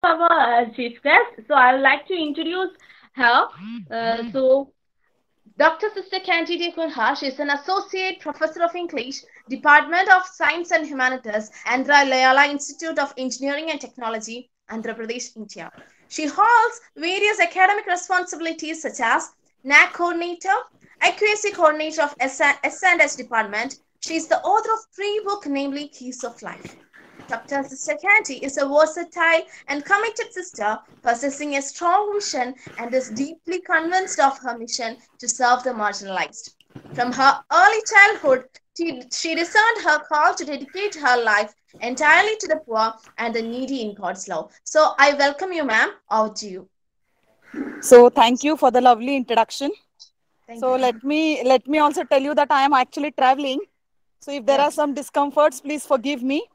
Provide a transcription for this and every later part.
our chief guest. So I would like to introduce her. So Dr. Sister Candide Kunha, she is an associate professor of English, Department of Science and Humanities, Andhra Layala Institute of Engineering and Technology, Andhra Pradesh, India. She holds various academic responsibilities such as NAC coordinator, accuracy coordinator of S&S department. She is the author of three books, namely Keys of Life. Dr. Sister Candy is a versatile and committed sister possessing a strong vision and is deeply convinced of her mission to serve the marginalized. From her early childhood, she discerned her call to dedicate her life entirely to the poor and the needy in God's love. So I welcome you, ma'am. Over to you. So thank you for the lovely introduction. Thank So you. let me also tell you that I am actually traveling. So if there Yeah. are some discomforts, please forgive me.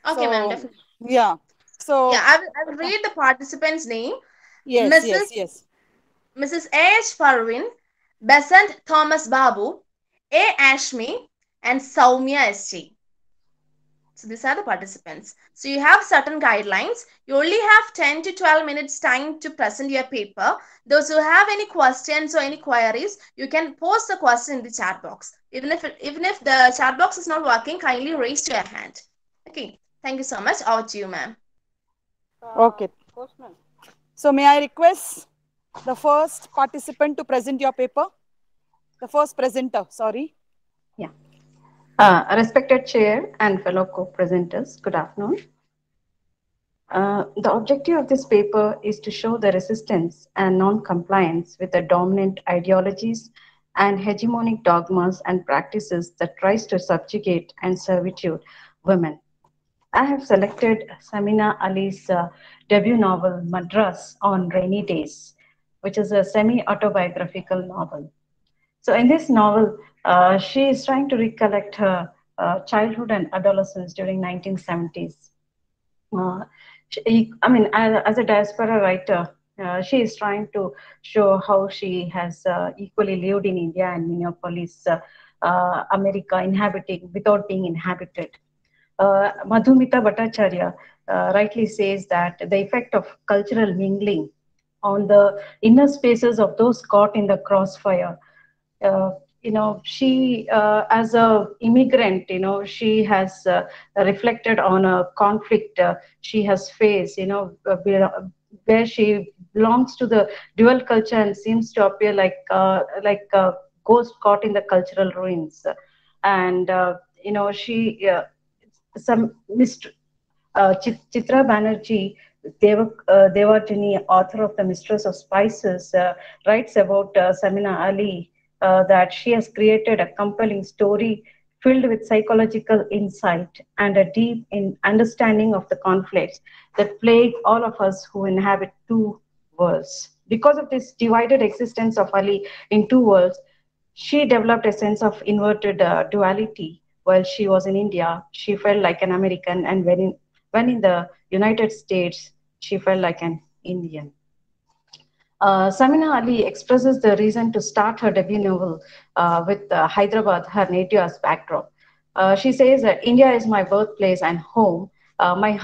Okay, ma'am. So Definitely. yeah. Yeah, So I will read the participant's name. yes, Mrs. yes, yes. Mrs. A.H. Parvin, Besant Thomas Babu, A. Ashmi, and Soumya S.T. So these are the participants. So you have certain guidelines. You only have 10 to 12 minutes time to present your paper. Those who have any questions or any queries, you can post the question in the chat box. Even if the chat box is not working, kindly raise your hand. Okay. Thank you so much. Over to you, ma'am. Okay. So may I request the first participant to present your paper? The first presenter, sorry. Yeah. Respected chair and fellow co-presenters, good afternoon. The objective of this paper is to show the resistance and non-compliance with the dominant ideologies and hegemonic dogmas and practices that tries to subjugate and servitude women. I have selected Samina Ali's debut novel Madras on Rainy Days, which is a semi-autobiographical novel. So in this novel, she is trying to recollect her childhood and adolescence during 1970s. Uh, I mean, as a diaspora writer, she is trying to show how she has equally lived in India and Minneapolis, America, inhabiting without being inhabited. Madhumita Bhattacharya rightly says that the effect of cultural mingling on the inner spaces of those caught in the crossfire. uh, she as a immigrant, she has reflected on a conflict she has faced, where she belongs to the dual culture and seems to appear like a ghost caught in the cultural ruins. And she some Chitra Banerjee, Devajini, author of The Mistress of Spices, writes about Samina Ali, that she has created a compelling story filled with psychological insight and a deep understanding of the conflicts that plague all of us who inhabit two worlds. Because of this divided existence of Ali in two worlds, she developed a sense of inverted duality. While she was in India, she felt like an American, and when in the United States, she felt like an Indian. Samina Ali expresses the reason to start her debut novel with Hyderabad, her native, as backdrop. She says that India is my birthplace and home, my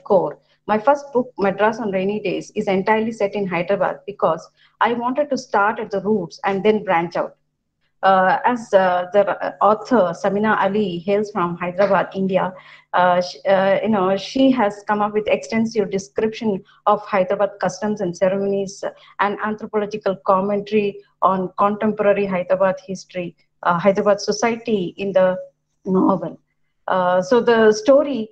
core. My first book, Madras on Rainy Days, is entirely set in Hyderabad because I wanted to start at the roots and then branch out. As the author Samina Ali hails from Hyderabad, India, she has come up with extensive description of Hyderabad customs and ceremonies and anthropological commentary on contemporary Hyderabad history, Hyderabad society in the novel. So the story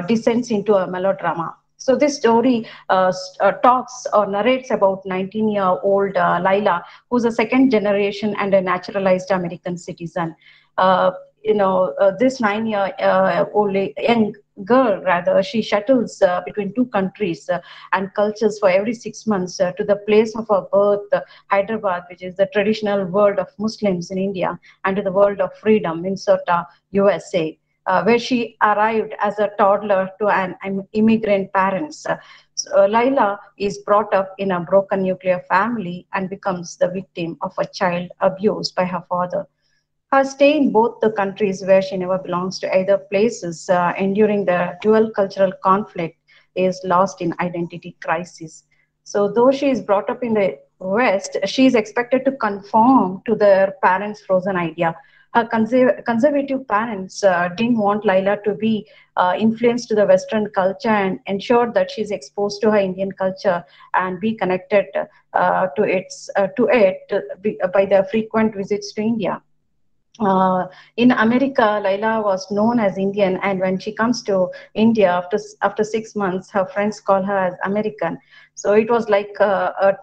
descends into a melodrama. So this story talks or narrates about 19-year-old Laila, who's a second generation and a naturalized American citizen. This 9-year old young girl, rather, she shuttles between two countries and cultures for every 6 months to the place of her birth, Hyderabad, which is the traditional world of Muslims in India, and to the world of freedom, Minnesota, USA. Where she arrived as a toddler to an immigrant parents. Laila is brought up in a broken nuclear family and becomes the victim of a child abused by her father. Her stay in both the countries where she never belongs to either places, enduring the dual cultural conflict, is lost in identity crisis. So, though she is brought up in the West, she is expected to conform to their parents' frozen idea. Her conservative parents didn't want Laila to be influenced to the Western culture and ensured that she's exposed to her Indian culture and be connected to it by the frequent visits to India. uh, in America, Laila was known as Indian, and when she comes to India after 6 months, her friends call her as American. So it was like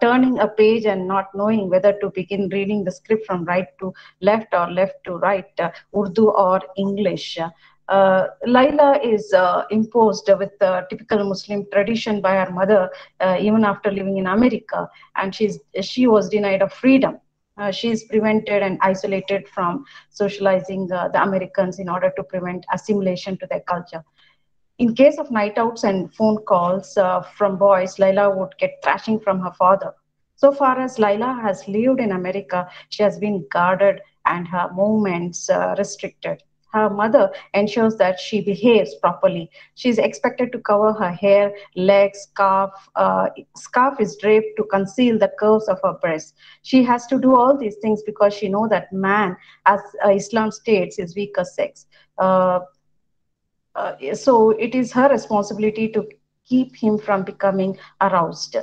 turning a page and not knowing whether to begin reading the script from right to left or left to right, Urdu or English. Laila is imposed with the typical Muslim tradition by her mother, even after living in America, and she was denied of freedom. She is prevented and isolated from socializing the Americans in order to prevent assimilation to their culture. In case of night outs and phone calls from boys, Laila would get thrashing from her father. So far as Laila has lived in America, she has been guarded and her movements restricted. Her mother ensures that she behaves properly. She is expected to cover her hair, legs, scarf. Scarf is draped to conceal the curves of her breast. She has to do all these things because she knows that man, as Islam states, is weaker sex. Uh, so it is her responsibility to keep him from becoming aroused.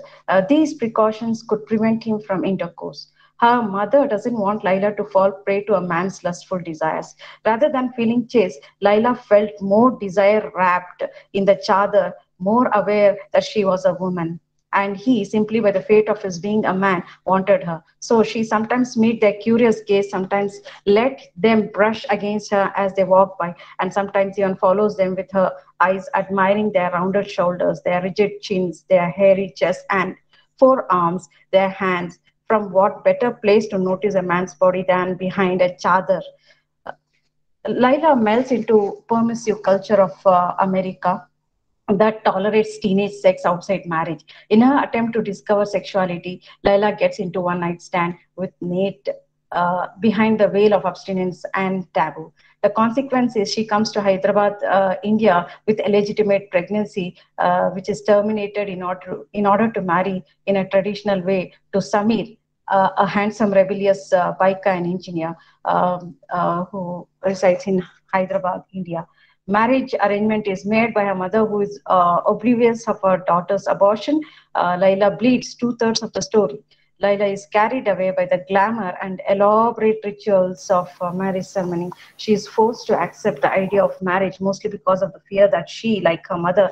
These precautions could prevent him from intercourse. Her mother doesn't want Laila to fall prey to a man's lustful desires. Rather than feeling chased, Laila felt more desire wrapped in the chadar, more aware that she was a woman. And he, simply by the fate of his being a man, wanted her. So she sometimes meet their curious gaze, sometimes let them brush against her as they walk by, and sometimes even follows them with her eyes, admiring their rounded shoulders, their rigid chins, their hairy chest and forearms, their hands. From what better place to notice a man's body than behind a chadar? Laila melts into permissive culture of America that tolerates teenage sex outside marriage. In her attempt to discover sexuality, Laila gets into one night stand with Nate behind the veil of abstinence and taboo. The consequence is she comes to Hyderabad, India, with illegitimate pregnancy, which is terminated in order to marry in a traditional way to Samir, a handsome, rebellious biker and engineer who resides in Hyderabad, India. Marriage arrangement is made by her mother, who is oblivious of her daughter's abortion. Laila bleeds two-thirds of the story. Laila is carried away by the glamour and elaborate rituals of marriage ceremony. She is forced to accept the idea of marriage mostly because of the fear that she, like her mother,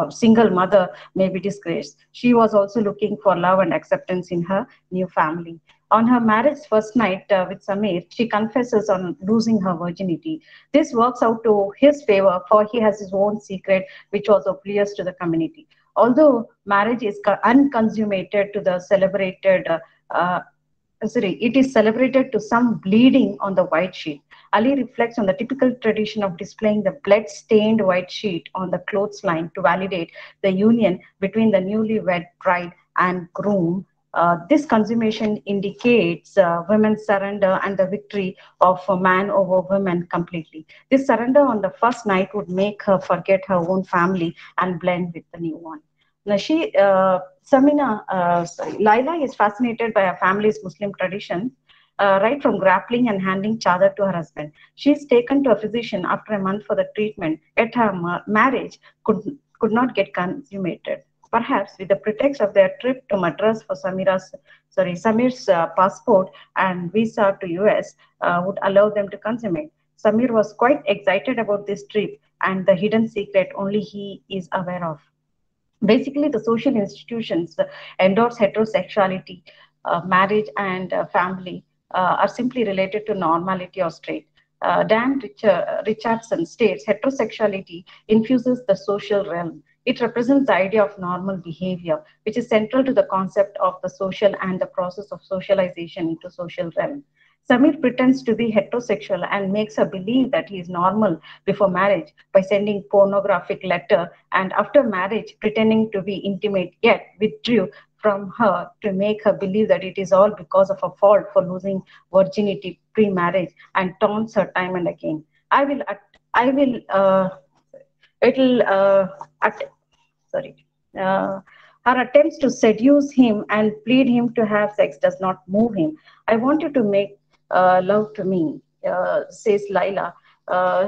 single mother, may be disgraced. She was also looking for love and acceptance in her new family. On her marriage first night with Samir, she confesses on losing her virginity. This works out to his favor, for he has his own secret, which was oblivious to the community. Although marriage is unconsummated to the celebrated uh, it is celebrated to some bleeding on the white sheet. Ali reflects on the typical tradition of displaying the blood-stained white sheet on the clothesline to validate the union between the newly wed bride and groom. This consummation indicates women's surrender and the victory of a man over women completely. This surrender on the first night would make her forget her own family and blend with the new one. Now Laila is fascinated by her family's Muslim traditions, right from grappling and handing chadar to her husband. She is taken to a physician after a month for the treatment, yet her marriage could not get consummated. Perhaps with the pretext of their trip to Madras for Samir's passport and visa to US would allow them to consummate. Samir was quite excited about this trip and the hidden secret only he is aware of. Basically, the social institutions endorse heterosexuality, marriage, and family are simply related to normality or straight. Richardson states heterosexuality infuses the social realm. It represents the idea of normal behavior, which is central to the concept of the social and the process of socialization into social realm. Samir pretends to be heterosexual and makes her believe that he is normal before marriage by sending pornographic letter, and after marriage pretending to be intimate, yet withdrew from her to make her believe that it is all because of her fault for losing virginity pre-marriage, and taunts her time and again. I will, at, I will, it'll, at, sorry. Uh, her attempts to seduce him and plead him to have sex does not move him. I want you to make love to me, says Laila.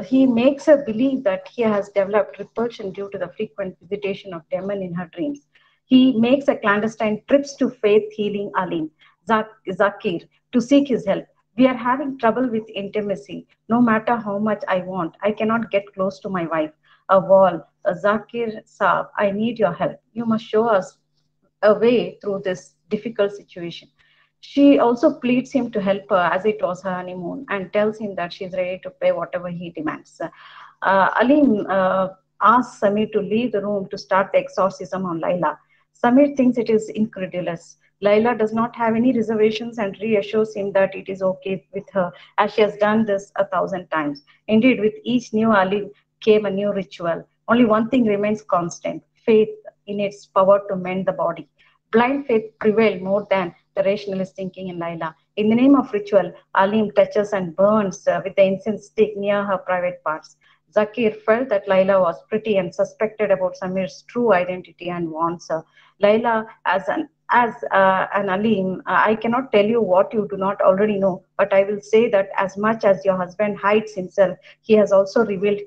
He makes her believe that he has developed repulsion due to the frequent visitation of demon in her dreams. He makes a clandestine trips to faith healing Alim, Zakir, to seek his help. We are having trouble with intimacy. No matter how much I want, I cannot get close to my wife. A wall, a Zakir Saab, I need your help. You must show us a way through this difficult situation. She also pleads him to help her as it was her honeymoon and tells him that she is ready to pay whatever he demands. Alim asks Samir to leave the room to start the exorcism on Laila. Samir thinks it is incredulous. Laila does not have any reservations and reassures him that it is okay with her as she has done this 1,000 times. Indeed, with each new Alim came a new ritual. Only one thing remains constant: faith in its power to mend the body. Blind faith prevailed more than the rationalist thinking in Laila. In the name of ritual, Alim touches and burns with the incense stick near her private parts. Zakir felt that Laila was pretty and suspected about Samir's true identity and warns her. Laila, as an Alim, I cannot tell you what you do not already know, but I will say that as much as your husband hides himself, he has also revealed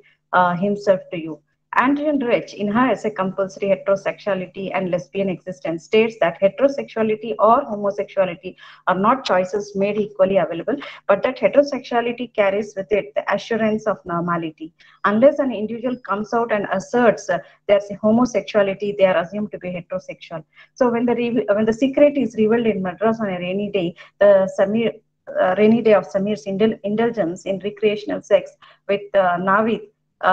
himself to you. Andrian Rich, in her essay Compulsory Heterosexuality and Lesbian Existence, states that heterosexuality or homosexuality are not choices made equally available, but that heterosexuality carries with it the assurance of normality. Unless an individual comes out and asserts there's a homosexuality, they are assumed to be heterosexual. So when the secret is revealed in Madras on a rainy day, the rainy day of Samir's indulgence in recreational sex with Navid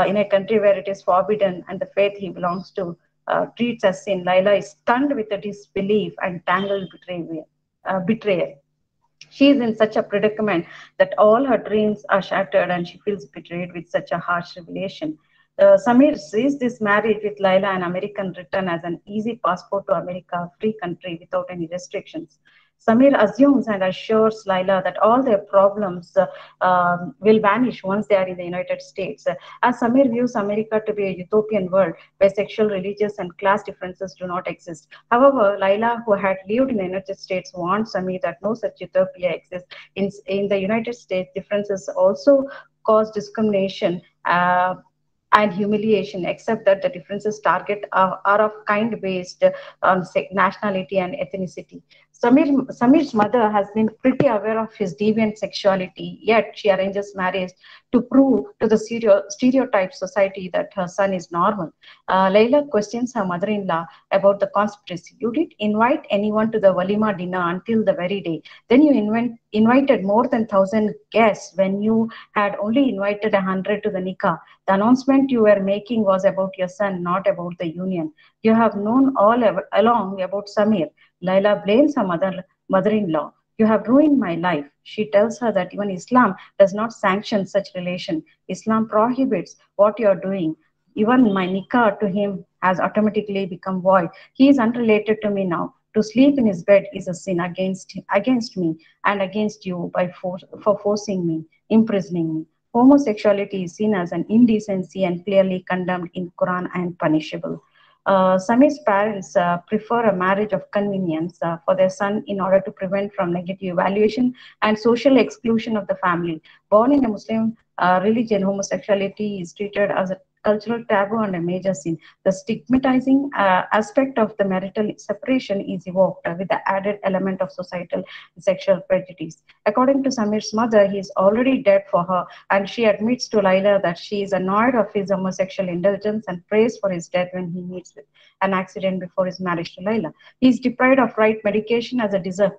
in a country where it is forbidden and the faith he belongs to treats as sin, Laila is stunned with a disbelief and tangled betrayal. She is in such a predicament that all her dreams are shattered and she feels betrayed with such a harsh revelation. Samir sees this marriage with Laila, an American, written as an easy passport to America, a free country without any restrictions. Samir assumes and assures Laila that all their problems will vanish once they are in the United States. As Samir views America to be a utopian world where sexual, religious, and class differences do not exist. However, Laila, who had lived in the United States, warns Samir that no such utopia exists. In the United States, differences also cause discrimination. And humiliation, except that the differences target are of kind based on nationality and ethnicity. Samir's mother has been pretty aware of his deviant sexuality, yet she arranges marriage to prove to the stereotype society that her son is normal. Layla questions her mother in law about the conspiracy. You didn't invite anyone to the Walima dinner until the very day. Then you invited more than 1,000 guests when you had only invited 100 to the nikah. The announcement you were making was about your son, not about the union. You have known along about Samir. Laila blames her mother-in-law. You have ruined my life. She tells her that even Islam does not sanction such relation. Islam prohibits what you are doing. Even my nikah to him has automatically become void. He is unrelated to me now. To sleep in his bed is a sin against me and against you for forcing me, imprisoning me. Homosexuality is seen as an indecency and clearly condemned in Quran and punishable. Samir's parents prefer a marriage of convenience for their son in order to prevent from negative evaluation and social exclusion of the family. Born in a Muslim religion, homosexuality is treated as a cultural taboo and a major sin. The stigmatizing aspect of the marital separation is evoked with the added element of societal sexual prejudice. According to Samir's mother, he is already dead for her, and she admits to Laila that she is annoyed of his homosexual indulgence and prays for his death when he meets with an accident before his marriage to Laila. He is deprived of right medication as a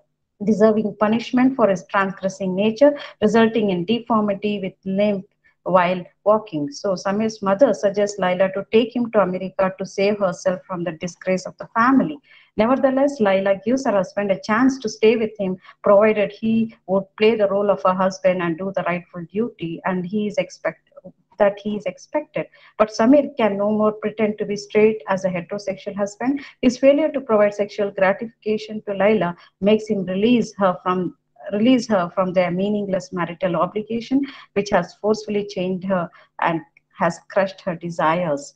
deserving punishment for his transgressing nature, resulting in deformity with limp while walking. So Samir's mother suggests Laila to take him to America to save herself from the disgrace of the family. Nevertheless, Laila gives her husband a chance to stay with him, provided he would play the role of a husband and do the rightful duty, and he is expected. But Samir can no more pretend to be straight as a heterosexual husband. His failure to provide sexual gratification to Laila makes him release her from their meaningless marital obligation, which has forcefully chained her and has crushed her desires.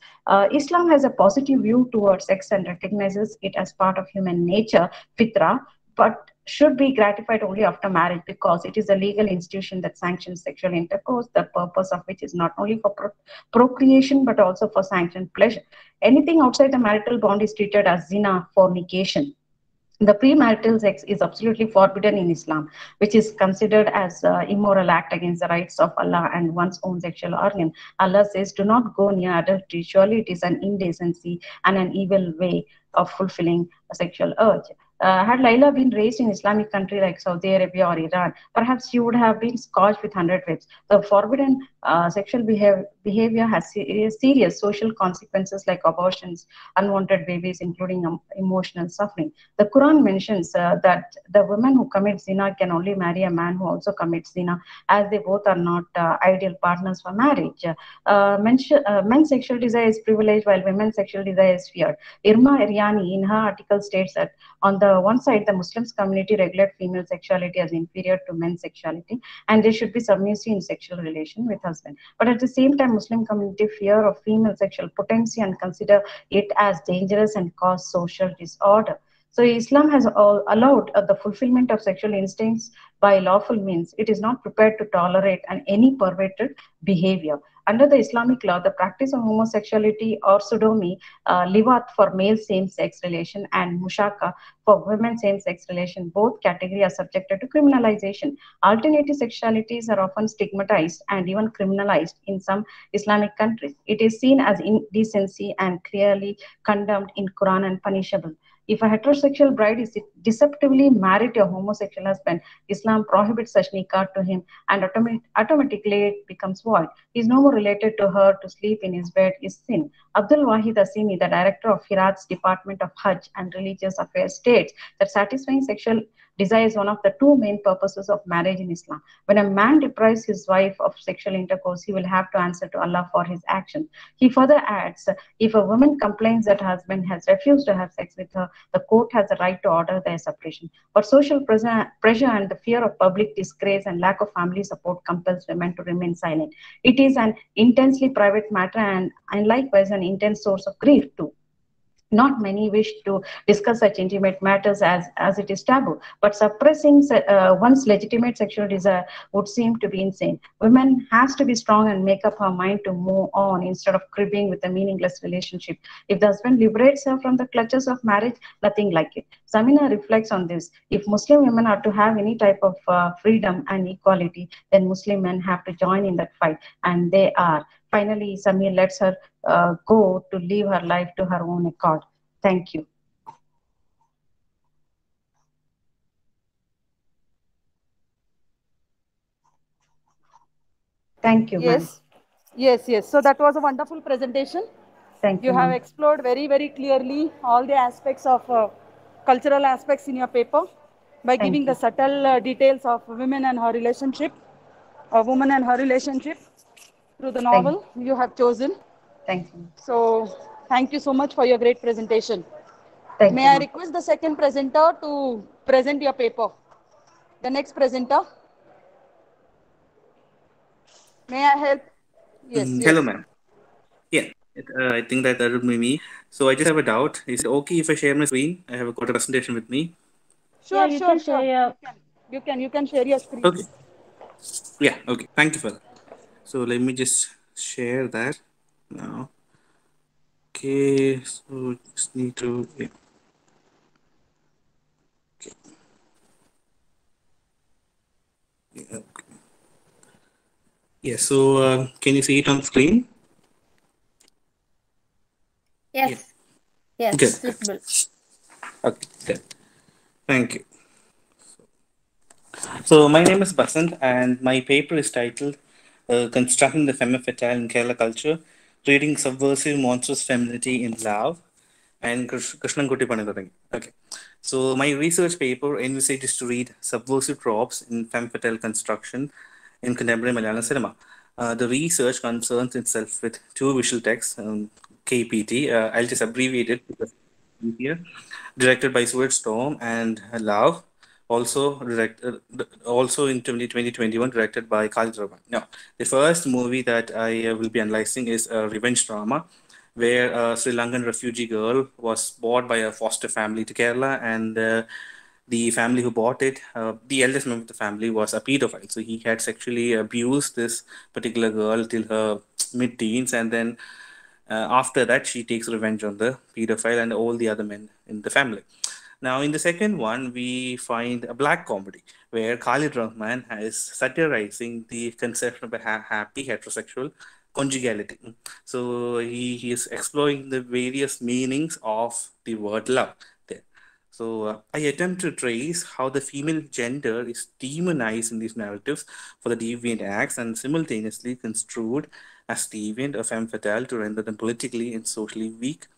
Islam has a positive view towards sex and recognizes it as part of human nature, fitra, but should be gratified only after marriage because it is a legal institution that sanctions sexual intercourse, the purpose of which is not only for procreation but also for sanctioned pleasure. Anything outside the marital bond is treated as zina, fornication. The premarital sex is absolutely forbidden in Islam, which is considered as immoral act against the rights of Allah and one's own sexual organ. Allah says, "Do not go near adultery. Surely it is an indecency and an evil way of fulfilling a sexual urge." Had Laila been raised in Islamic country like Saudi Arabia or Iran, perhaps she would have been scourged with 100 whips. The forbidden sexual behavior has serious social consequences like abortions, unwanted babies, including emotional suffering. The Quran mentions that the woman who commits zina can only marry a man who also commits zina, as they both are not ideal partners for marriage. Men's sexual desire is privileged while women's sexual desire is feared. Irma Iriani, in her article, states that on the one side, the Muslims community regulate female sexuality as inferior to men's sexuality, and they should be submissive in sexual relation with husband. But at the same time, Muslim community fear of female sexual potency and consider it as dangerous and cause social disorder. So Islam has allowed the fulfillment of sexual instincts by lawful means. It is not prepared to tolerate any perverted behavior. Under the Islamic law, the practice of homosexuality or sodomy, liwat for male same-sex relation and mushaka for women same-sex relation, both categories are subjected to criminalization. Alternative sexualities are often stigmatized and even criminalized in some Islamic countries. It is seen as indecency and clearly condemned in Quran and punishable. If a heterosexual bride is deceptively married to a homosexual husband, Islam prohibits such nikah to him and automatically it becomes void. He is no more related to her. To sleep in his bed is sin. Abdul Wahid Asimi, the director of Hirat's Department of Hajj and Religious Affairs, states that satisfying sexual desire is one of the two main purposes of marriage in Islam. When a man deprives his wife of sexual intercourse, he will have to answer to Allah for his actions. He further adds, if a woman complains that her husband has refused to have sex with her, the court has the right to order their separation. But social pressure and the fear of public disgrace and lack of family support compels women to remain silent. It is an intensely private matter and likewise an intense source of grief too. Not many wish to discuss such intimate matters as it is taboo, but suppressing one's legitimate sexual desire would seem to be insane. Women has to be strong and make up her mind to move on instead of cribbing with a meaningless relationship. If the husband liberates her from the clutches of marriage, nothing like it. Samina reflects on this. If Muslim women are to have any type of freedom and equality, then Muslim men have to join in that fight, and they are. Finally, Samir lets her go to live her life to her own accord. Thank you. Thank you, ma'am. Yes, yes. So that was a wonderful presentation. Thank you, You have ma'am. explored very clearly all the aspects of cultural aspects in your paper by Thank giving the you. subtle details of women and her relationship, a woman and her relationship through the Thank, novel you have chosen. thank you. So thank you so much for your great presentation. Thank May you, I ma'am. request the second presenter to present your paper? The next presenter, may I help? Yes, Hello, yes. ma'am. Yeah, I think that would be me. So I just have a doubt. Is it okay if I share my screen? I have got a presentation with me. Yeah, Sure, you sure, can sure. share You your. can. You can share your screen. Okay. Yeah. Okay. Thank you for that. So let me just share that now. Okay. So just need to. Yeah. Yeah. Yeah. So can you see it on the screen? Yeah. Yes, yes, Good. it's visible. Okay. Good. Thank you. So my name is Basant, and my paper is titled "Constructing the Femme Fatale in Kerala Culture: Reading Subversive Monstrous Femininity in Love." And Krishnankuti Panithoding. Okay. So my research paper envisages to read subversive tropes in femme fatale construction in contemporary Malayalam cinema. The research concerns itself with two visual texts, KPT. I'll just abbreviate it because it's easier. Directed by Stuart Storm and Love, also in 2021 directed by Khalid Rahman. Now, the first movie that I will be analyzing is a revenge drama where a Sri Lankan refugee girl was brought by a foster family to Kerala, and the family who bought it, the eldest member of the family was a pedophile. So he had sexually abused this particular girl till her mid-teens, and then after that, she takes revenge on the pedophile and all the other men in the family. Now, in the second one, we find a black comedy where Khalid Rahman is satirizing the conception of a happy heterosexual conjugality. So he is exploring the various meanings of the word love there. So I attempt to trace how the female gender is demonized in these narratives for the deviant acts and simultaneously construed as deviant or femme fatale to render them politically and socially weak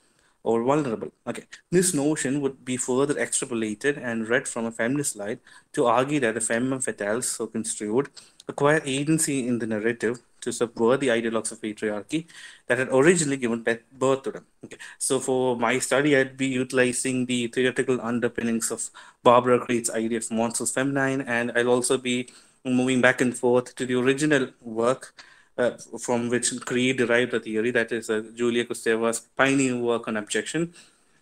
or vulnerable. Okay, this notion would be further extrapolated and read from a feminist light to argue that the femme fatales, so construed, acquire agency in the narrative to subvert the ideologues of patriarchy that had originally given birth to them. Okay, so for my study, I'd be utilizing the theoretical underpinnings of Barbara Creed's idea of monstrous feminine, and I'll also be moving back and forth to the original work uh, from which Creed derived the theory, that is Julia Kusteva's pioneer work on objection.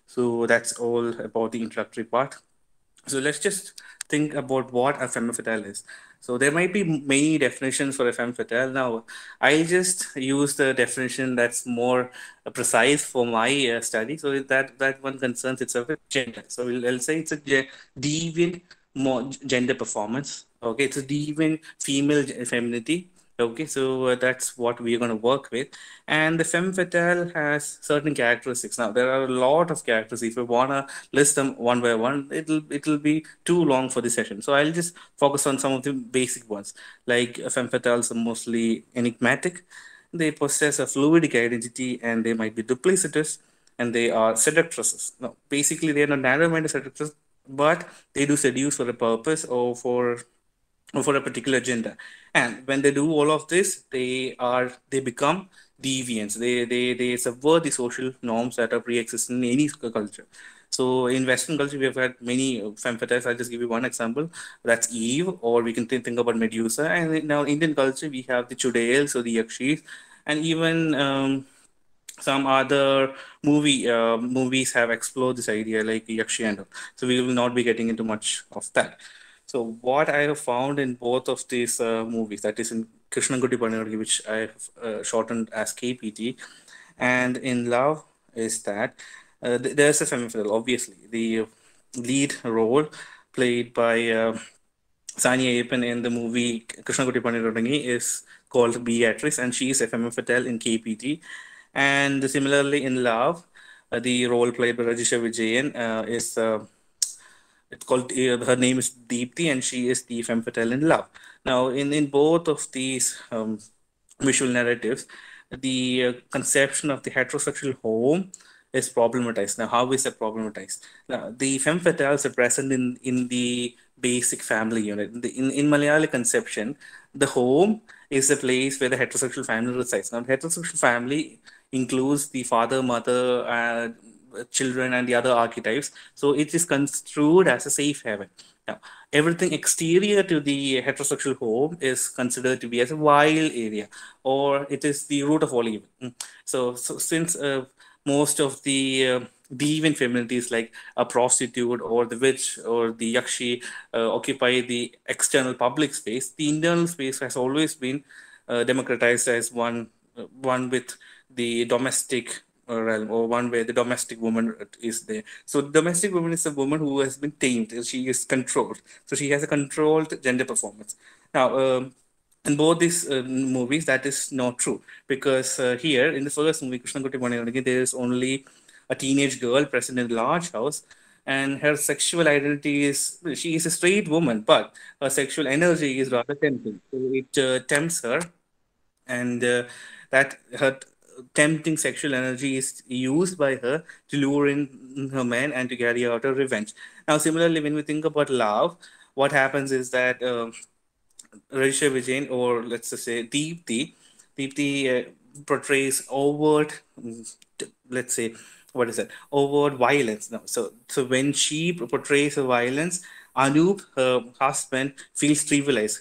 So that's all about the introductory part. So let's just think about what a femme fatale is. So there might be many definitions for a femme fatale. Now, I'll just use the definition that's more precise for my study. So that one concerns itself with gender. So I'll say it's a deviant gender performance. Okay, it's a deviant female femininity. Okay, so that's what we're going to work with. And the femme fatale has certain characteristics. Now, there are a lot of characters. If you want to list them one by one, it'll be too long for the session. So I'll just focus on some of the basic ones. Like femme fatales are mostly enigmatic. They possess a fluidic identity and they might be duplicitous and they are seductresses. Now, basically, they are not narrow-minded seductresses, but they do seduce for a purpose or for a particular gender. And when they do all of this, they become deviants. They subvert the social norms that are pre-existing in any culture. So in Western culture, we have had many femme fatales. I'll just give you one example. That's Eve, or we can think about Medusa. And in now Indian culture, we have the Chudails or the Yakshis, and even some other movies have explored this idea like Yakshi and all. So we will not be getting into much of that. So what I have found in both of these movies, that is in Krishnanguti Panirgi, which I have shortened as KPT, and in Love, is that there's a femme fatale. Obviously, the lead role played by Sanya Appen in the movie Krishnanguti Panirgi is called Beatrice, and she is a femme fatale in KPT. And similarly, in Love, the role played by Rajisha Vijayan is it's called her name is Deepthi, and she is the femme fatale in Love. Now, in both of these visual narratives, the conception of the heterosexual home is problematized. Now, how is that problematized? Now, the femme fatales are present in the basic family unit. In Malayali conception, the home is the place where the heterosexual family resides. Now, the heterosexual family includes the father, mother, children, and the other archetypes. So it is construed as a safe haven. Now, everything exterior to the heterosexual home is considered to be as a wild area, or it is the root of all evil. So since most of the deviant feminities like a prostitute or the witch or the yakshi occupy the external public space, the internal space has always been democratized as one with the domestic realm, or one where the domestic woman is there. So domestic woman is a woman who has been tamed. She is controlled. So she has a controlled gender performance. Now, in both these movies, that is not true, because here in the first movie, Krishnanguti Maniyanagi, there is only a teenage girl present in a large house, and her sexual identity is she is a straight woman, but her sexual energy is rather tempting. So it tempts her, and that her tempting sexual energy is used by her to lure in her men and to carry out her revenge. Now, similarly, when we think about love, what happens is that Risha Vijayan, or let's just say Deepthi portrays overt, let's say, what is that? Overt violence. Now, so when she portrays a violence, Anup, her husband, feels trivialized.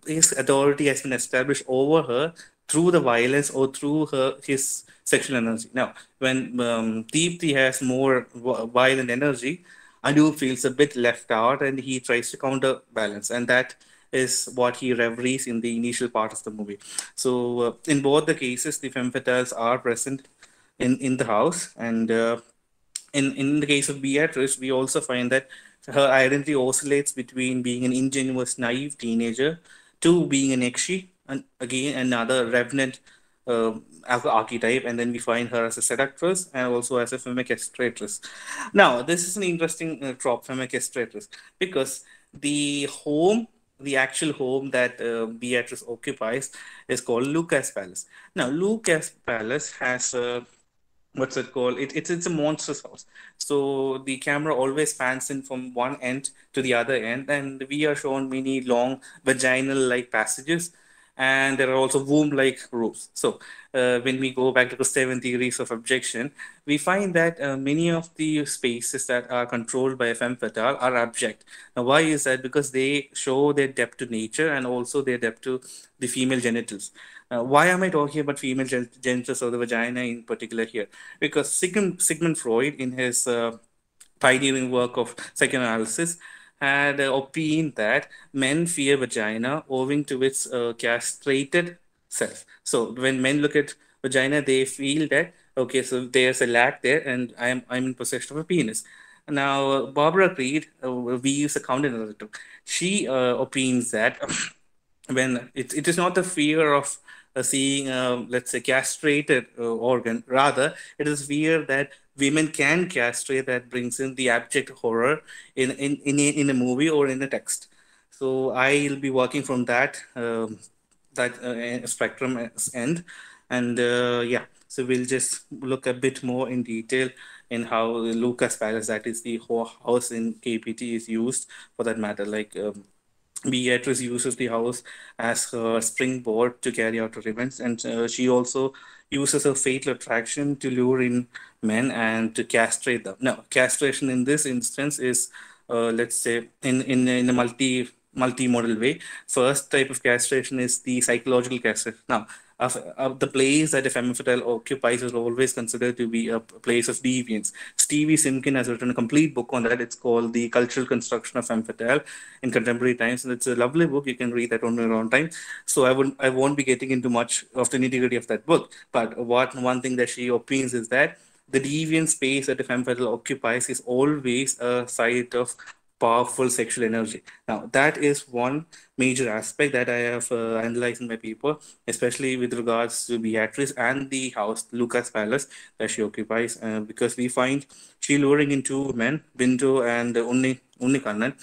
His authority has been established over her through the violence or through his sexual energy. Now, when Deepthi has more violent energy, Anup feels a bit left out and he tries to counterbalance, and that is what he reveries in the initial part of the movie. So, in both the cases, the femme fatales are present in the house, and in the case of Beatrice, we also find that her identity oscillates between being an ingenuous, naive teenager to being an Ekshi, and again another revenant uh, archetype, and then we find her as a seductress and also as a femme-castratress. Now, this is an interesting trope, femme-castratress, because the home, the actual home that Beatrice occupies, is called Lucas Palace. Now, Lucas Palace has what's it called? It's a monstrous house. So the camera always pans in from one end to the other end, and we are shown many long vaginal-like passages, and there are also womb-like roofs. So when we go back to the 7 theories of objection, we find that many of the spaces that are controlled by a femme fatale are abject. Now, why is that? Because they show their depth to nature and also their depth to the female genitals. Why am I talking about female genitals or the vagina in particular here? Because Sigmund Freud, in his pioneering work of psychoanalysis, had opined that men fear vagina owing to its castrated self. So when men look at vagina, they feel that okay, so there's a lack there, and I'm in possession of a penis. Now, Barbara Creed, we use a counter narrative. She opines that when it is not the fear of seeing let's say castrated organ, rather it is fear that women can castrate that brings in the abject horror in a movie or in a text. So I'll be working from that spectrum end, and yeah, so we'll just look a bit more in detail in how Lucas Palace, that is the whole house in KPT, is used for that matter. Like Beatrice uses the house as her springboard to carry out her revenge, and she also uses her fatal attraction to lure in men and to castrate them. Now, castration in this instance is, let's say, in a multi-modal way. First type of castration is the psychological castration. Now, the place that a femme fatale occupies is always considered to be a place of deviance. Stevie Simkin has written a complete book on that. It's called The Cultural Construction of Femme Fatale in Contemporary Times, and it's a lovely book. You can read that on your own time. So I won't be getting into much of the nitty-gritty of that book. But one thing that she opines is that the deviant space that a femme fatale occupies is always a site of powerful sexual energy. Now, that is one major aspect that I have analyzed in my paper, especially with regards to Beatrice and the house, Lucas Palace, that she occupies, because we find she luring in two men, Bindu and Unnikannan,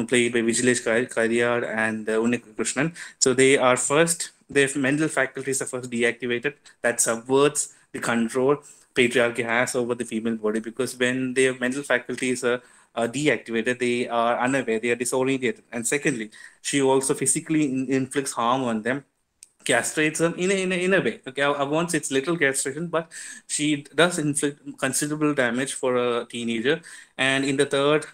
played by Vijilesh Kariyar and Unni Krishnan. So they are first, their mental faculties are first deactivated. That subverts the control patriarchy has over the female body, because when their mental faculties are deactivated, they are unaware, they are disoriented. And secondly, she also physically inflicts harm on them, castrates them in a way. Okay, I won't say it's little castration, but she does inflict considerable damage for a teenager. And in the third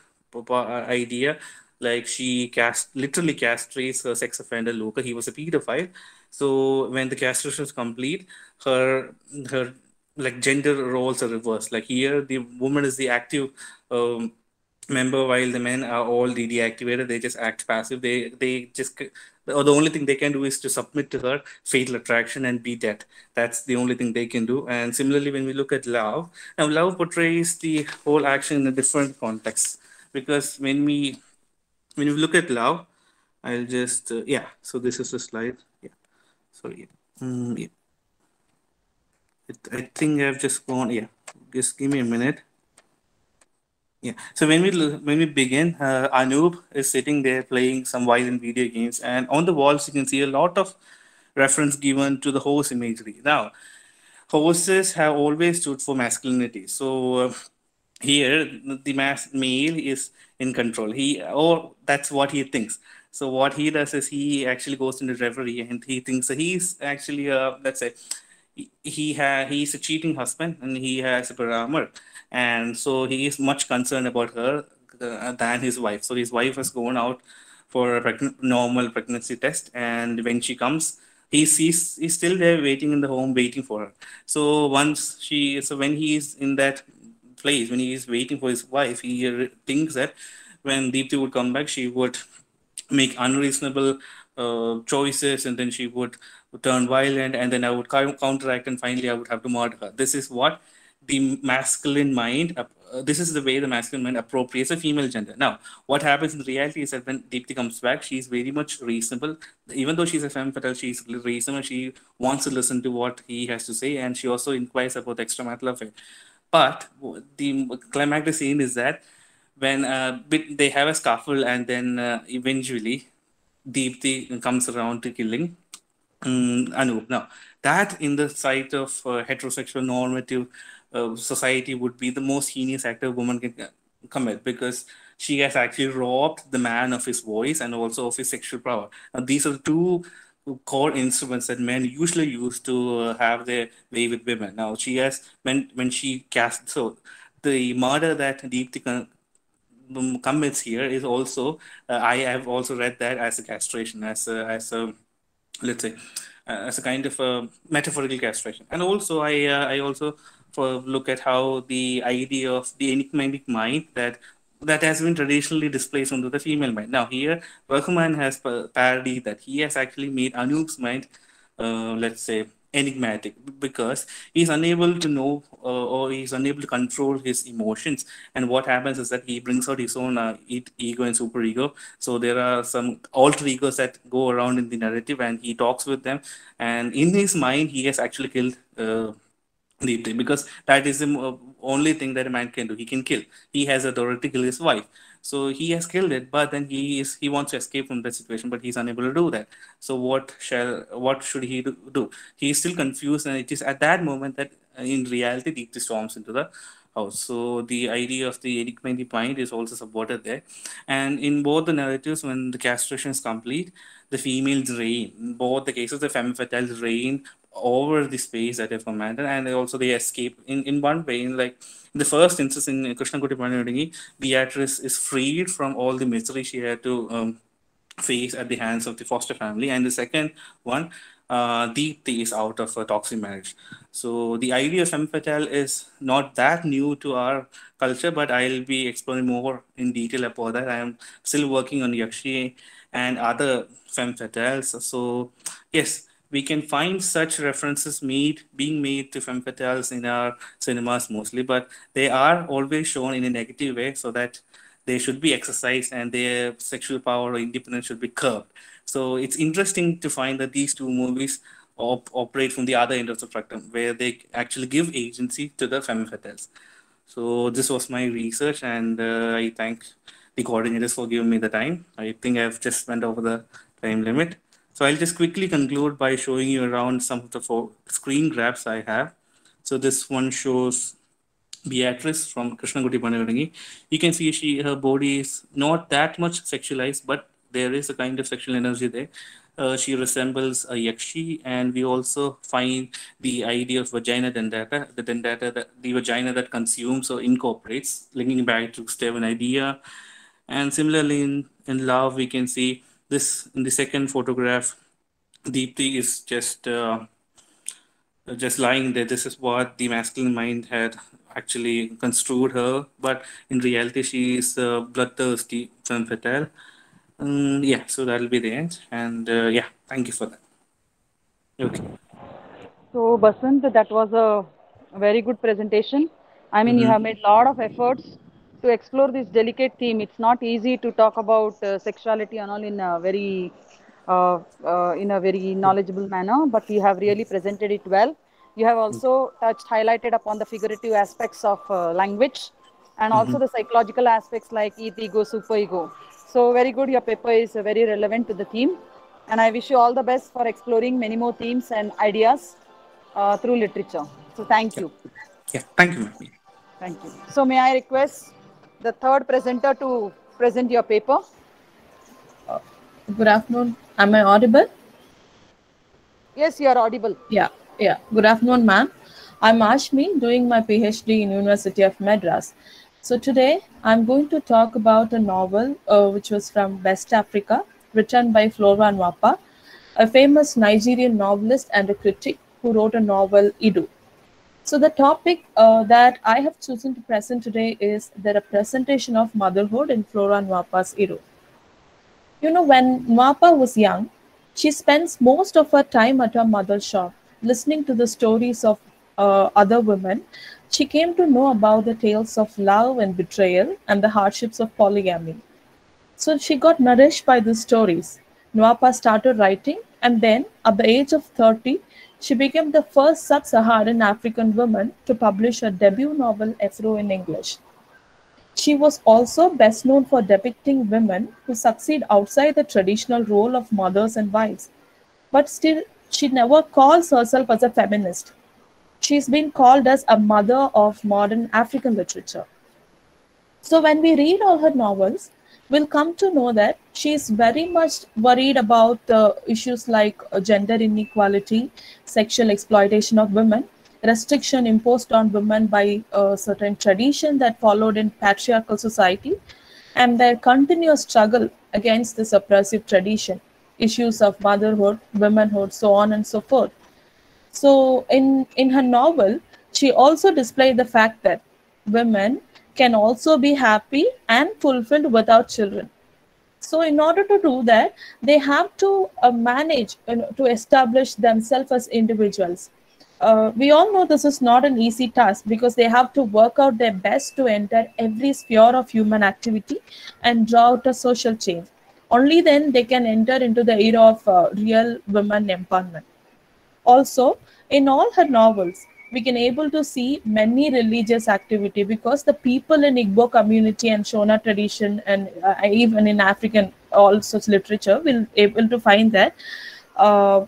idea, like she literally castrates her sex offender Luca. He was a pedophile. So when the castration is complete, her her like gender roles are reversed. Like here, the woman is the active member, while the men are all deactivated. They just act passive. They just or the only thing they can do is to submit to her fatal attraction and be dead. That's the only thing they can do. And similarly, when we look at love, now love portrays the whole action in a different context, because when we look at love, I'll just yeah. So this is the slide. Yeah. Sorry. Yeah. I think I've just gone. Yeah. Just give me a minute. Yeah. So when we begin, Anoop is sitting there playing some violent video games, and on the walls you can see a lot of reference given to the horse imagery. Now, horses have always stood for masculinity. So here the male is in control. Or that's what he thinks. So what he does is he actually goes into reverie and he thinks that he's actually let's say he's a cheating husband and he has a paramour, and so he is much concerned about her, than his wife. So his wife has gone out for a normal pregnancy test, and when she comes, he's still there waiting in the home, waiting for her. So when he is in that place, when he is waiting for his wife, he thinks that when Deepthi would come back, she would make unreasonable choices, and then she would turn violent, and then I would counteract, and finally I would have to murder her. This is what the masculine mind. This is the way the masculine mind appropriates a female gender. Now, what happens in reality is that when Deepthi comes back, she is very much reasonable. Even though she's a femme fatale, she's reasonable. She wants to listen to what he has to say, and she also inquires about the extramarital affair. But the climactic scene is that when they have a scuffle, and then eventually Deepthi comes around to killing Anup. Now, that in the sight of heterosexual normative society would be the most heinous act a woman can commit, because she has actually robbed the man of his voice and also of his sexual power. Now, these are the two core instruments that men usually use to have their way with women. Now, she has when she cast so the murder that Deepthi commits here is also I have also read that as a castration, as a let's say as a kind of a metaphorical castration. And also I also for look at how the idea of the enigmatic mind that has been traditionally displaced onto the female mind. Now here Rahman has parodied that. He has actually made Anup's mind let's say enigmatic, because he's unable to know or he's unable to control his emotions. And what happens is that he brings out his own ego and superego. So there are some alter egos that go around in the narrative, and he talks with them, and in his mind he has actually killed Deepti, because that is the only thing that a man can do. He can kill. He has authority to kill his wife. So he has killed it, but then he wants to escape from that situation, but he's unable to do that. So what should he do? He is still confused, and it is at that moment that in reality Deepti storms into the house. So the idea of the enigmatic mind is also supported there, and in both the narratives, when the castration is complete, the females reign. In both the cases, the femme fatales reign over the space that they've commanded, and also they escape in one way. In like in the first instance in Krishna Kuti Panadingi, Beatrice is freed from all the misery she had to face at the hands of the foster family, and the second one, Deepthi is out of a toxic marriage. So the idea of femme fatale is not that new to our culture, but I'll be exploring more in detail about that. I am still working on Yakshi and other femme fatales. So yes, we can find such references being made to femme fatales in our cinemas mostly, but they are always shown in a negative way, so that they should be exercised and their sexual power or independence should be curbed. So it's interesting to find that these two movies operate from the other end of the spectrum, where they actually give agency to the femme fatales. So this was my research, and I thank the coordinators for giving me the time. I think I've just went over the time limit. So I'll just quickly conclude by showing you around some of the screen grabs I have. So this one shows Beatrice from Krishnagudi Panavirangi. You can see her body is not that much sexualized, but there is a kind of sexual energy there. She resembles a yakshi, and we also find the idea of vagina dendata, the vagina that consumes or incorporates, linking back to Steven idea. And similarly, in love, we can see this in the second photograph. Deepthi is just lying there. This is what the masculine mind had actually construed her, but in reality, she is bloodthirsty femme fatale. Yeah, so that'll be the end. And yeah, thank you for that. Okay. So, Basant, that was a very good presentation. I mean, you Mm-hmm. have made a lot of efforts to explore this delicate theme. It's not easy to talk about sexuality and all in a very knowledgeable manner, but you have really presented it well. You have also highlighted upon the figurative aspects of language and Mm-hmm. also the psychological aspects like ego, superego. So, very good. Your paper is very relevant to the theme. And I wish you all the best for exploring many more themes and ideas through literature. So thank Yeah. you. Yeah. Thank you, ma'am. Thank you. So may I request the third presenter to present your paper? Good afternoon. Am I audible? Yes, you are audible. Yeah. Good afternoon, ma'am. I'm Ashmi, doing my PhD in University of Madras. So today I'm going to talk about a novel which was from West Africa, written by Flora Nwapa, a famous Nigerian novelist and a critic who wrote a novel, Idu. So the topic that I have chosen to present today is the representation of motherhood in Flora Nwapa's Idu. When Nwapa was young, she spends most of her time at her mother's shop, listening to the stories of other women. She came to know about the tales of love and betrayal and the hardships of polygamy. So she got nourished by these stories. Nwapa started writing, and then, at the age of 30, she became the first sub Saharan African woman to publish her debut novel, Afro, in English. She was also best known for depicting women who succeed outside the traditional role of mothers and wives. But still, she never calls herself as a feminist. She's been called as a mother of modern African literature. So when we read all her novels, we'll come to know that she is very much worried about issues like gender inequality, sexual exploitation of women, restriction imposed on women by a certain tradition that followed in patriarchal society, and their continuous struggle against this oppressive tradition, issues of motherhood, womanhood, so on and so forth. So, in her novel, she also displayed the fact that women can also be happy and fulfilled without children. So, in order to do that, they have to manage to establish themselves as individuals. We all know this is not an easy task because they have to work out their best to enter every sphere of human activity and draw out a social change. Only then they can enter into the era of real women empowerment. Also, in all her novels, we can able to see many religious activity because the people in Igbo community and Shona tradition and even in African all such literature will able to find that uh,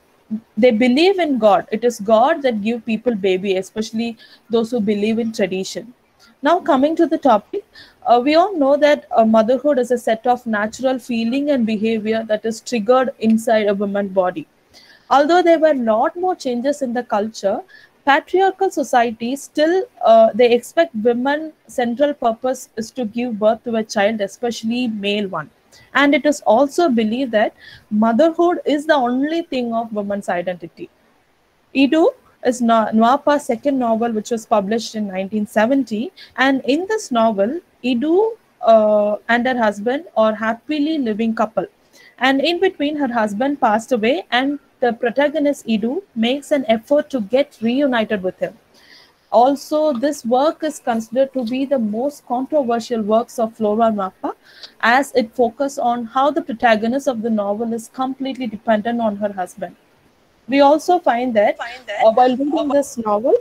they believe in God. It is God that give people baby, especially those who believe in tradition. Now coming to the topic, we all know that motherhood is a set of natural feeling and behavior that is triggered inside a woman's body. Although there were a lot more changes in the culture, patriarchal society still they expect women central purpose is to give birth to a child, especially male one. And it is also believed that motherhood is the only thing of woman's identity. Idu is Nwapa's second novel, which was published in 1970. And in this novel, Idu and her husband are happily living couple. And in between, her husband passed away, and the protagonist Idu makes an effort to get reunited with him. Also, this work is considered to be the most controversial works of Flora Mappa, as it focuses on how the protagonist of the novel is completely dependent on her husband. We also find that while reading this novel,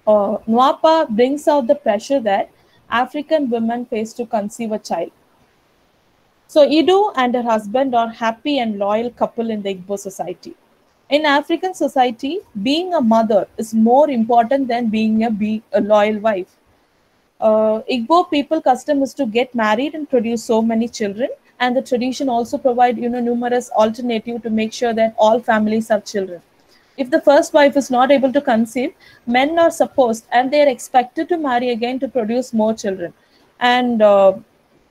Nwapa brings out the pressure that African women face to conceive a child. So Idu and her husband are happy and loyal couple in the Igbo society. In African society, being a mother is more important than being a loyal wife. Igbo people custom is to get married and produce so many children, and the tradition also provide numerous alternative to make sure that all families have children. If the first wife is not able to conceive, men are supposed and they are expected to marry again to produce more children. And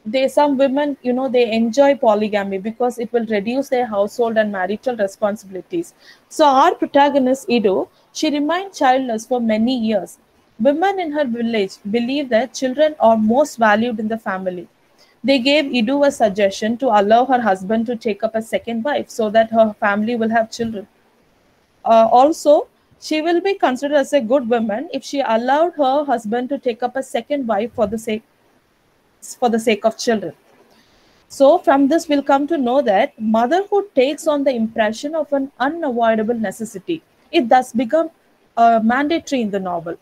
they some women they enjoy polygamy because it will reduce their household and marital responsibilities. So our protagonist Ido, she remained childless for many years. Women in her village believe that children are most valued in the family. They gave Idu a suggestion to allow her husband to take up a second wife so that her family will have children. Also, she will be considered as a good woman if she allowed her husband to take up a second wife for the sake of children. So, from this, we'll come to know that motherhood takes on the impression of an unavoidable necessity. It thus becomes mandatory in the novel.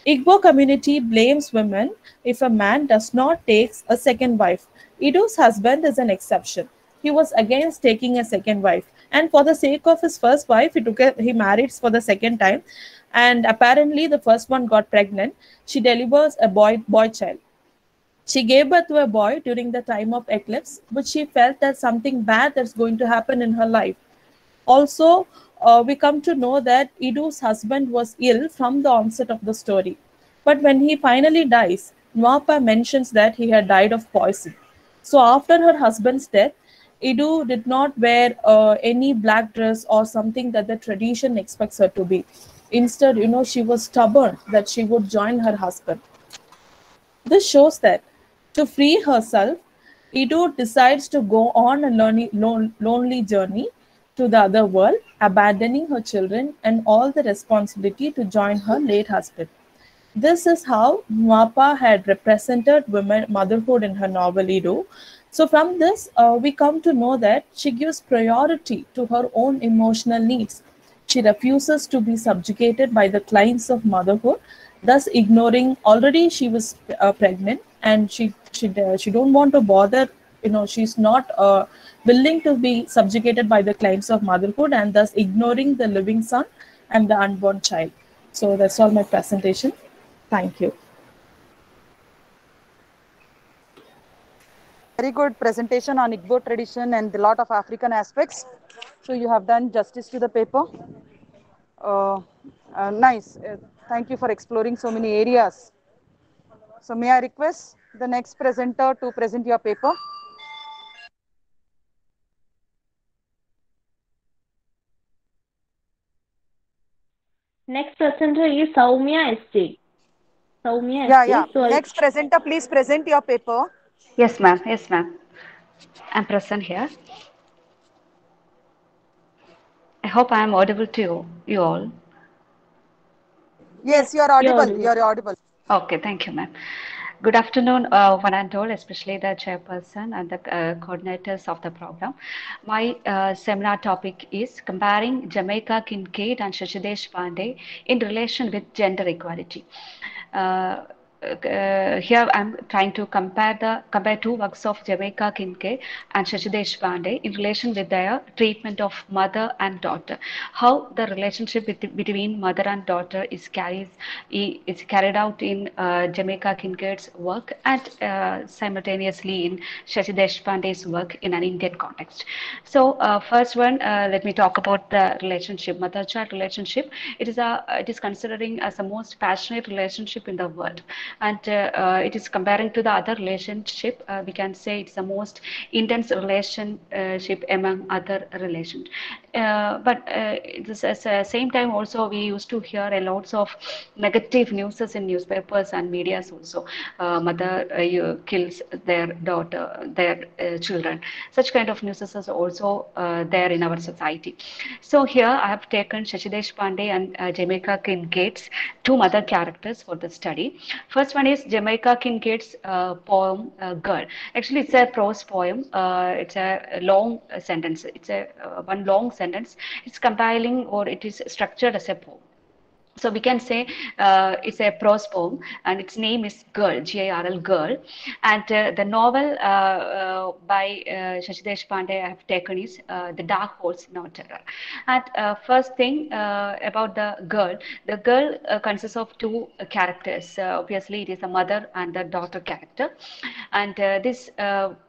Igbo community blames women if a man does not take a second wife. Ido's husband is an exception. He was against taking a second wife, and for the sake of his first wife, he married for the second time, and apparently the first one got pregnant. She delivers a boy child. She gave birth to a boy during the time of eclipse, but she felt that something bad that's going to happen in her life. Also, we come to know that Idu's husband was ill from the onset of the story. But when he finally dies, Nwapa mentions that he had died of poison. So after her husband's death, Idu did not wear any black dress or something that the tradition expects her to be. Instead, she was stubborn that she would join her husband. This shows that to free herself, Ido decides to go on a lonely journey to the other world, abandoning her children and all the responsibility to join her late husband. This is how Nwapa had represented women motherhood in her novel Ido. So from this, we come to know that she gives priority to her own emotional needs. She refuses to be subjugated by the claims of motherhood, thus ignoring already she was pregnant, and she don't want to bother. She's not willing to be subjugated by the claims of motherhood, and thus ignoring the living son and the unborn child. So that's all my presentation. Thank you. Very good presentation on Igbo tradition and a lot of African aspects. So you have done justice to the paper. Uh, nice. Thank you for exploring so many areas. So may I request the next presenter to present your paper? Next presenter is Soumya SJ. Soumya Yeah, yeah. SJ. So I, Next presenter, please present your paper. Yes, ma'am. Yes, ma'am. I'm present here. I hope I am audible to you all. yes, Yes, you are you're audible. You audible. are audible. Okay, thank you, ma'am. Good afternoon, one and all, especially the chairperson and the coordinators of the program. My seminar topic is comparing Jamaica Kincaid and Shashidesh Pandey in relation with gender equality. Uh, Here I'm trying to compare two works of Jamaica Kincaid and Shashi Deshpande in relation with their treatment of mother and daughter. How the relationship between mother and daughter is carried out in Jamaica Kincaid's work and simultaneously in Shashi Deshpande's work in an Indian context. So first one, let me talk about the relationship, mother-child relationship. It is considering as the most passionate relationship in the world, and it is comparing to the other relationship. We can say it's the most intense relationship among other relations. But at the same time, also we used to hear a lots of negative news in newspapers and medias also. Mother kills their daughter, their children. Such kind of news is also there in our society. So here I have taken Shashidesh Pandey and Jamaica Kincaid's two mother characters for the study. First one is Jamaica Kincaid's poem Girl. Actually, it's a prose poem. It's a long sentence. It's a one long sentence. It's compiling or it is structured as a poem. So we can say it's a prose poem, and its name is Girl, Girl, Girl. And the novel by Shashi Deshpande I have taken is The Dark Horse No Terror. And first thing about the girl consists of two characters. Obviously, it is the mother and the daughter character. And this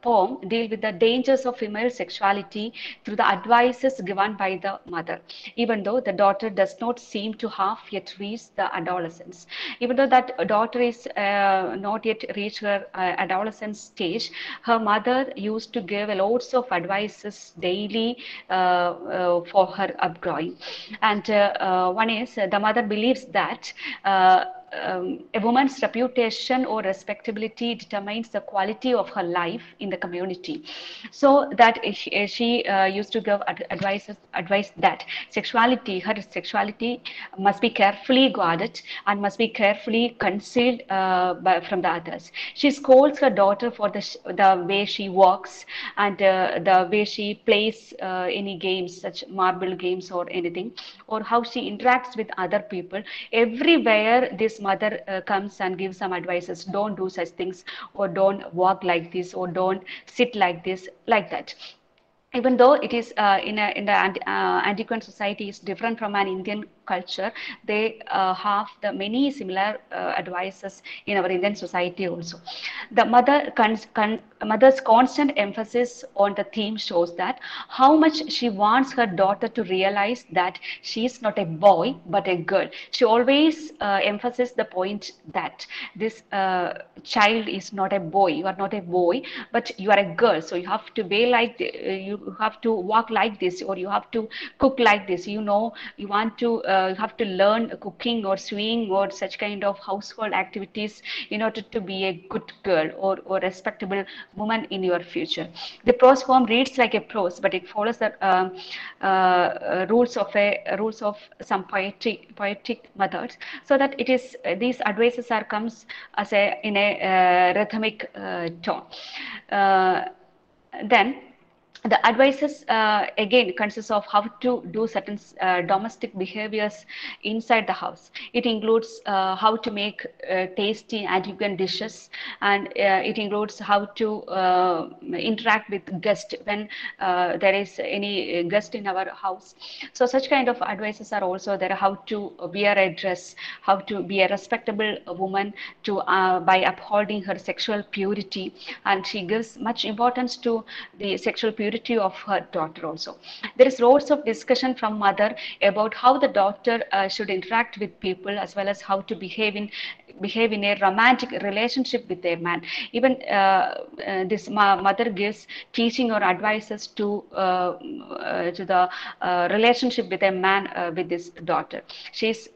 poem deals with the dangers of female sexuality through the advices given by the mother, even though the daughter does not seem to have yet reached the adolescence. Even though that daughter is not yet reached her adolescence stage, her mother used to give lots of advices daily for her upgrowing. And one is the mother believes that a woman's reputation or respectability determines the quality of her life in the community. So that she used to give advice that her sexuality must be carefully guarded and must be carefully concealed from the others. She scolds her daughter for the way she walks and the way she plays any games, such marble games or anything, or how she interacts with other people. Everywhere this mother comes and gives some advices: don't do such things, or don't walk like this, or don't sit like this, like that. Even though it is in the antiquarian society is different from an Indian culture, they have the many similar advices in our Indian society also. The mother's constant emphasis on the theme shows that how much she wants her daughter to realize that she is not a boy but a girl. She always emphasizes the point that this child is not a boy. You are not a boy, but you are a girl. So you have to be like you have to walk like this, or you have to cook like this. You know, you have to learn cooking or sewing or such kind of household activities in order to be a good girl or respectable woman in your future. The prose form reads like a prose, but it follows the rules of some poetic methods, so that it is these advices are comes as a in a rhythmic tone. Uh, then the advices again consists of how to do certain domestic behaviors inside the house. It includes how to make tasty and vegan dishes, and it includes how to interact with guests when there is any guest in our house. So such kind of advices are also there: how to wear a dress, how to be a respectable woman, to by upholding her sexual purity, and she gives much importance to the sexual purity of her daughter also. There is lots of discussion from mother about how the daughter should interact with people, as well as how to behave in a romantic relationship with a man. Even this mother gives teaching or advices to the relationship with a man with this daughter. She's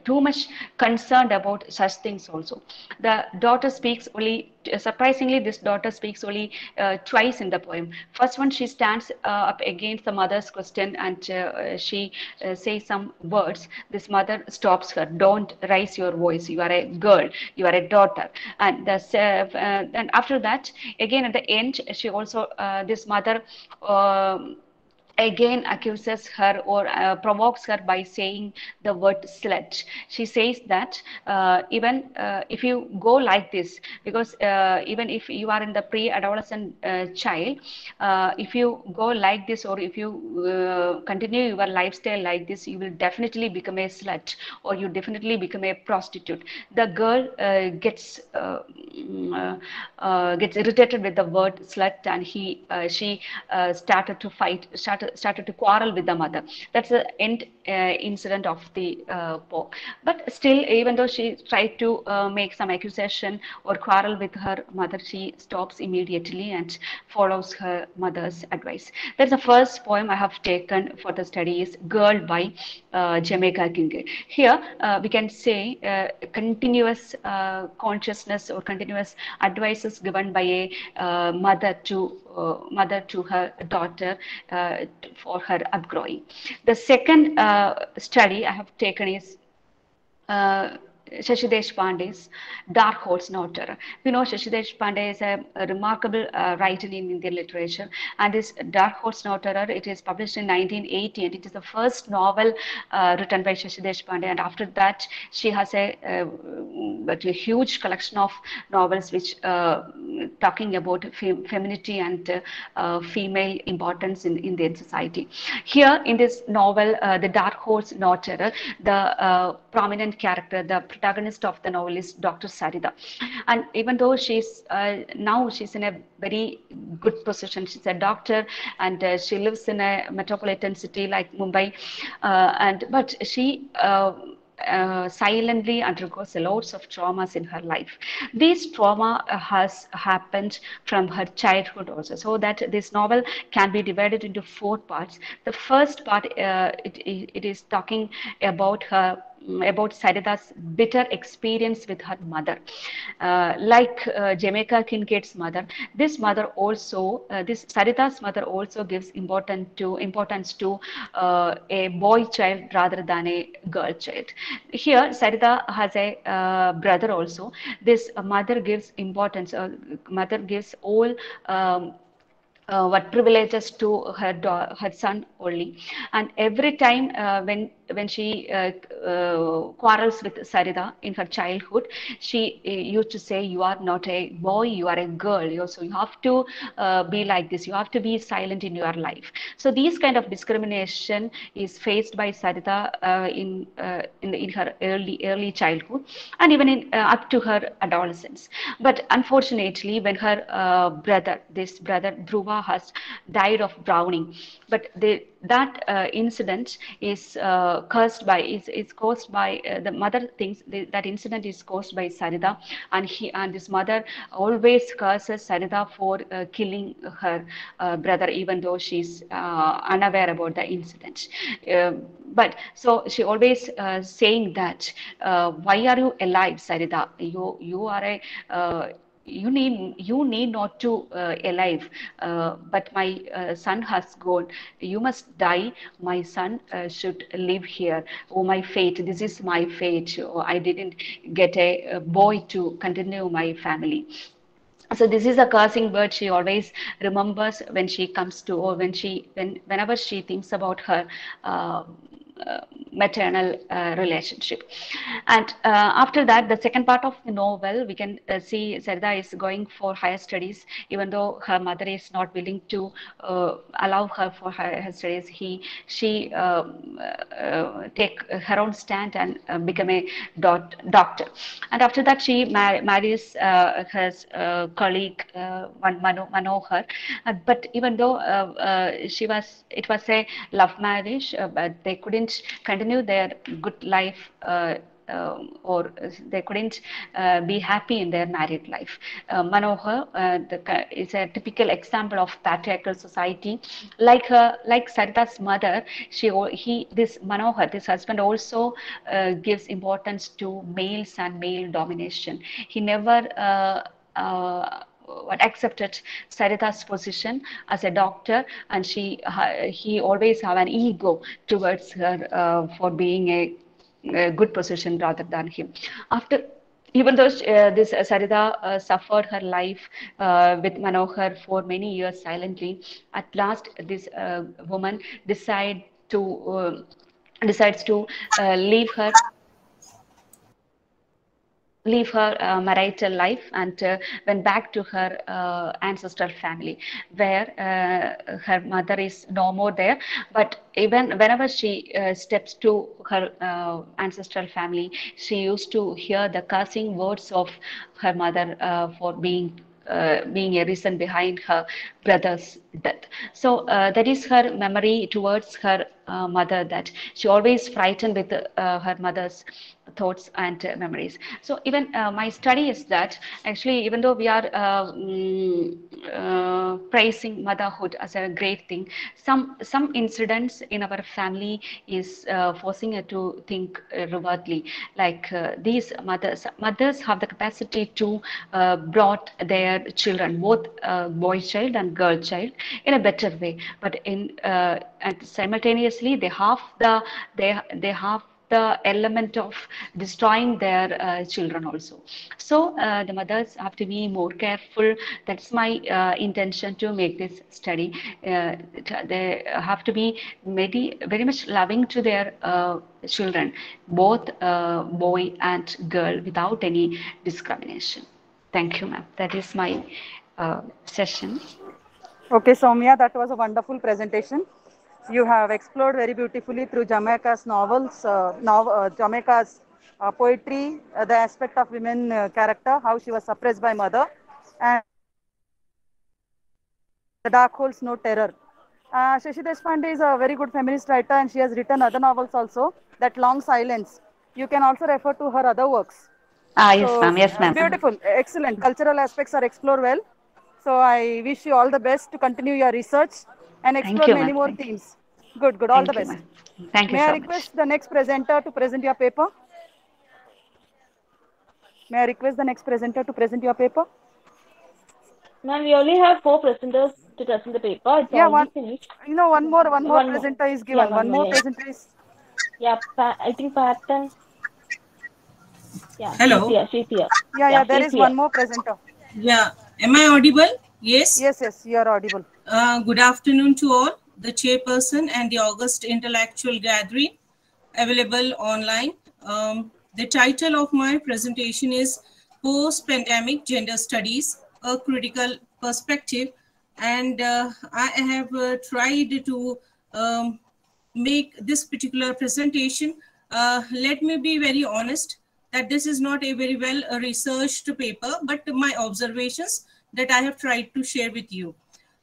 too much concerned about such things also. The daughter speaks only, surprisingly, this daughter speaks only twice in the poem. First one, she stands up against the mother's question, and she says some words. This mother stops her: don't raise your voice, you are a girl, you are a daughter. And after that, again at the end, she also this mother again accuses her or provokes her by saying the word slut. She says that even if you go like this, because even if you are in the pre-adolescent child, if you go like this, or if you continue your lifestyle like this, you will definitely become a slut, or you definitely become a prostitute. The girl gets irritated with the word slut, and she started to quarrel with the mother. That's the end incident of the poem. But still, even though she tried to make some accusation or quarrel with her mother, she stops immediately and follows her mother's advice. That's the first poem I have taken for the study, is Girl by Jamaica Kincaid. Here we can say continuous consciousness or continuous advices given by a mother to her daughter for her upgrowing. The second study I have taken is uh, Shashi Deshpande's Dark Horse No Terror. We know Shashi Deshpande is a remarkable writer in Indian literature, and this Dark Horse No Terror, it is published in 1980, and it is the first novel written by Shashi Deshpande. And after that, she has a huge collection of novels which talking about femininity and female importance in Indian society. Here in this novel, The Dark Horse No Terror, the prominent character, the protagonist of the novel, is Dr. Sarita. And even though she's now she's in a very good position, she's a doctor, and she lives in a metropolitan city like Mumbai, but she silently undergoes lots of traumas in her life. This trauma has happened from her childhood also, so that this novel can be divided into 4 parts. The first part, it is talking about her about Sarita's bitter experience with her mother. Like Jamaica Kincaid's mother, this Sarita's mother also gives importance to a boy child rather than a girl child. Here, Sarita has a brother also. This mother gives importance, mother gives all what privileges to her son only. And every time when quarrels with Sarita in her childhood, she used to say, "You are not a boy, you are a girl. So you have to be like this. You have to be silent in your life." So these kind of discrimination is faced by Sarita in her early childhood, and even up to her adolescence. But unfortunately, when her this brother Dhruva has died of drowning, but that incident is is caused by the mother thinks that incident is caused by Sarita, and this mother always curses Sarita for killing her brother, even though she's unaware about the incident. But so she always saying that, why are you alive, Sarita? You are a you need not to alive, but my son has gone. You must die. My son should live here. Oh, my fate! This is my fate. Oh, I didn't get a boy to continue my family. So this is a cursing word she always remembers when she comes to, or whenever she thinks about her uh, maternal relationship. And after that, the second part of the novel, we can see Sarita is going for higher studies, even though her mother is not willing to allow her for higher studies. She take her own stand and become a doctor. And after that, she marries her colleague Manohar. But even though it was a love marriage, but they couldn't continue their good life. Or they couldn't be happy in their married life. Manohar is a typical example of patriarchal society. Like Sarita's mother, this Manohar, this husband, also gives importance to males and male domination. He never accepted Sarita's position as a doctor, and he always have an ego towards her for being a good position rather than him. After, even though this Sarita suffered her life with Manohar for many years silently, at last this woman decides to leave her marital life and went back to her ancestral family, where her mother is no more there. But even whenever she steps to her ancestral family, she used to hear the cursing words of her mother for being a reason behind her brother's death. So that is her memory towards her mother, that she always frightened with her mother's thoughts and memories. So even my study is that, actually, even though we are praising motherhood as a great thing, some incidents in our family is forcing her to think revertly. Like these mothers have the capacity to brought their children, both boy child and girl child, in a better way. But and simultaneously they have the element of destroying their children also. So the mothers have to be more careful. That's my intention to make this study. They have to be very much loving to their children, both boy and girl, without any discrimination. Thank you, ma'am. That is my session. Okay, Soumya, that was a wonderful presentation. You have explored very beautifully through Jamaica's novels, Jamaica's poetry, the aspect of women character, how she was suppressed by mother, and the dark holes, no terror. Shashi Deshpande is a very good feminist writer, and she has written other novels also. That Long Silence. You can also refer to her other works. Yes, So ma'am. Yes, ma'am. beautiful, excellent. Cultural aspects are explored well. So I wish you all the best to continue your research and explore many more themes. Good, good. All the best. Thank you May I so much. request the next presenter to present your paper? May I request the next presenter to present your paper? Ma'am, we only have 4 presenters to present the paper. It's already finished. You know, one more presenter is given. Yeah, one more presenter is. Yeah, I think Patan. Yeah, Hello. she's here. Yeah, there is one more presenter. Yeah, am I audible? Yes? Yes, you are audible. Good afternoon to all, the chairperson and the August intellectual gathering. available online. The title of my presentation is Post-Pandemic Gender Studies, a Critical Perspective. And I have tried to make this particular presentation. Let me be very honest that this is not a very well researched paper, but my observations that I have tried to share with you.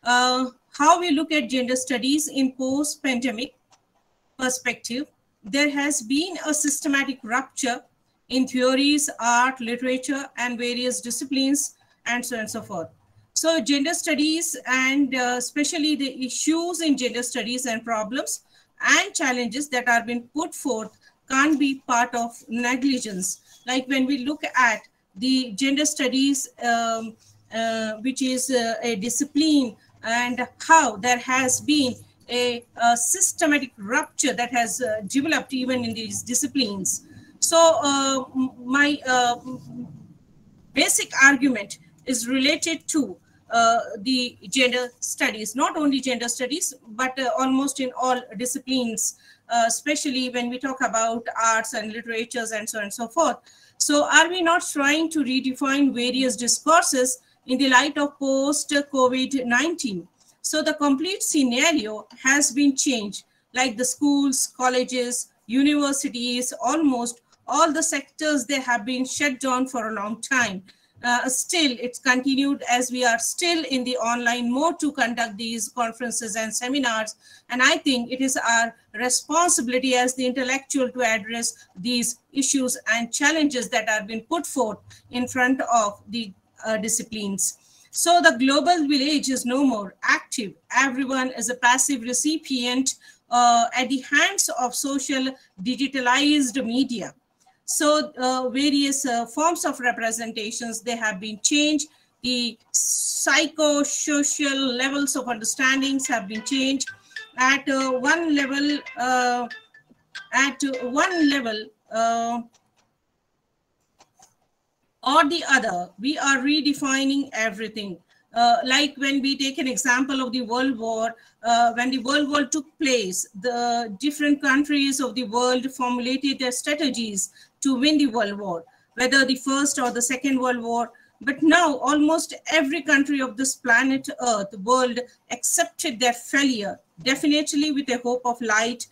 How we look at gender studies in post-pandemic perspective, there has been a systematic rupture in theories, art, literature, and various disciplines, and so on and so forth. So gender studies and especially the issues in gender studies and problems and challenges that are being put forth can't be part of negligence. Like when we look at the gender studies, which is a discipline, and how there has been a systematic rupture that has developed even in these disciplines. So my basic argument is related to the gender studies, not only gender studies, but almost in all disciplines, especially when we talk about arts and literatures and so on and so forth. So are we not trying to redefine various discourses in the light of post-COVID-19? So the complete scenario has been changed, like the schools, colleges, universities, almost all the sectors, they have been shut down for a long time. Still, it's continued as we are still in the online mode to conduct these conferences and seminars. And I think it is our responsibility as the intellectual to address these issues and challenges that are being put forth in front of the disciplines. So the global village is no more active. Everyone is a passive recipient at the hands of social digitalized media. So various forms of representations, they have been changed. The psychosocial levels of understandings have been changed. At one level, or the other, we are redefining everything. Like when we take an example of the World War, when the World War took place, the different countries of the world formulated their strategies to win the World War, whether the First or the Second World War. But now almost every country of this planet Earth, world, accepted their failure, definitely with a hope of light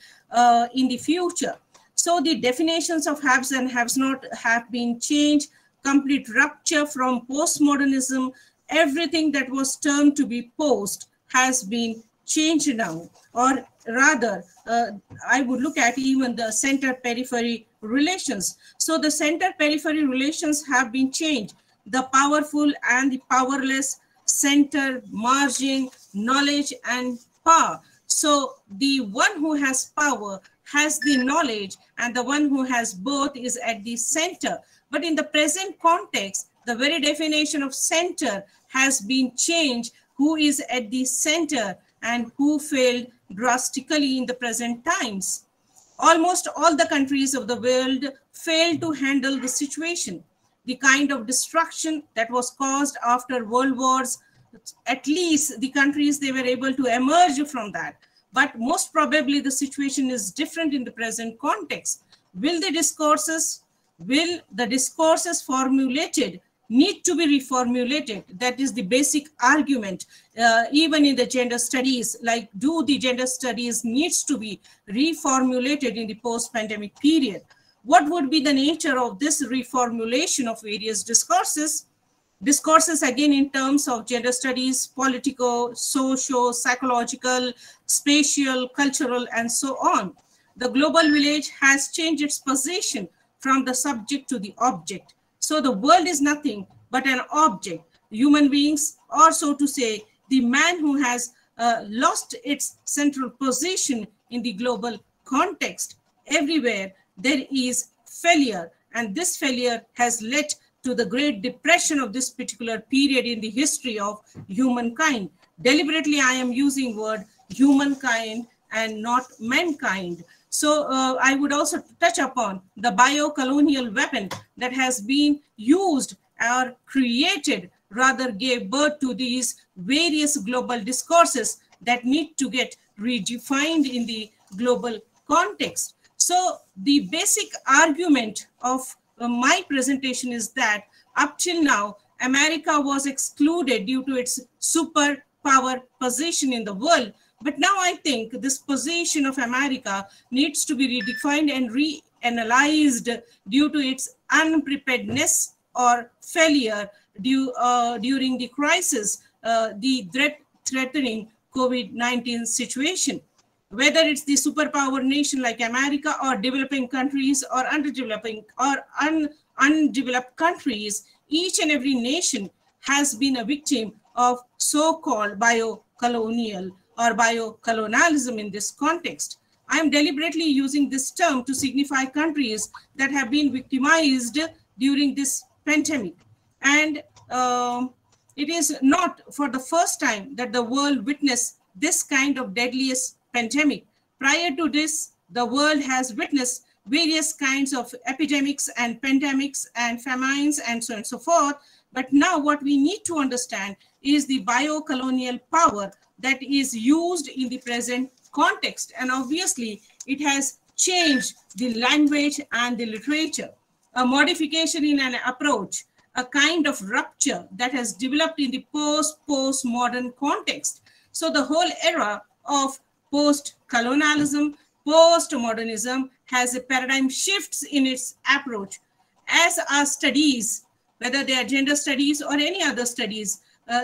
in the future. So the definitions of haves and haves not have been changed, complete rupture from postmodernism. Everything that was termed to be post has been changed now, or rather, I would look at even the center-periphery relations. So the center-periphery relations have been changed. The powerful and the powerless, center, margin, knowledge, and power. So the one who has power has the knowledge, and the one who has both is at the center. But in the present context, the very definition of center has been changed. Who is at the center and who failed drastically in the present times? Almost all the countries of the world failed to handle the situation. The kind of destruction that was caused after world wars, at least the countries, they were able to emerge from that. But most probably the situation is different in the present context. Will the discourses formulated need to be reformulated? That is the basic argument. Even in the gender studies, like do the gender studies needs to be reformulated in the post-pandemic period? What would be the nature of this reformulation of various discourses? Discourses again in terms of gender studies, political, socio, psychological, spatial, cultural, and so on. The global village has changed its position from the subject to the object. So the world is nothing but an object. Human beings, or so to say, the man who has lost its central position in the global context. Everywhere there is failure, and this failure has led to the Great Depression of this particular period in the history of humankind. Deliberately, I am using word humankind and not mankind. So I would also touch upon the bio-colonial weapon that has been used or created, rather gave birth to these various global discourses that need to get redefined in the global context. So the basic argument of my presentation is that up till now, America was excluded due to its superpower position in the world. But now I think this position of America needs to be redefined and reanalyzed due to its unpreparedness or failure during the crisis, the threatening COVID-19 situation. Whether it's the superpower nation like America or developing countries or undeveloped countries, each and every nation has been a victim of so-called bio-colonial or bio-colonialism in this context. I am deliberately using this term to signify countries that have been victimized during this pandemic. And it is not for the first time that the world witnessed this kind of deadliest pandemic. Prior to this, the world has witnessed various kinds of epidemics and pandemics and famines and so on and so forth. But now what we need to understand is the bio-colonial power that is used in the present context. And obviously, it has changed the language and the literature. A modification in an approach, a kind of rupture that has developed in the post-modern context. So the whole era of post-colonialism, post-modernism has a paradigm shifts in its approach. As our studies, whether they are gender studies or any other studies,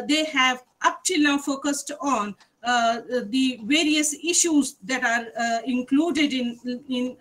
they have up till now focused on the various issues that are included in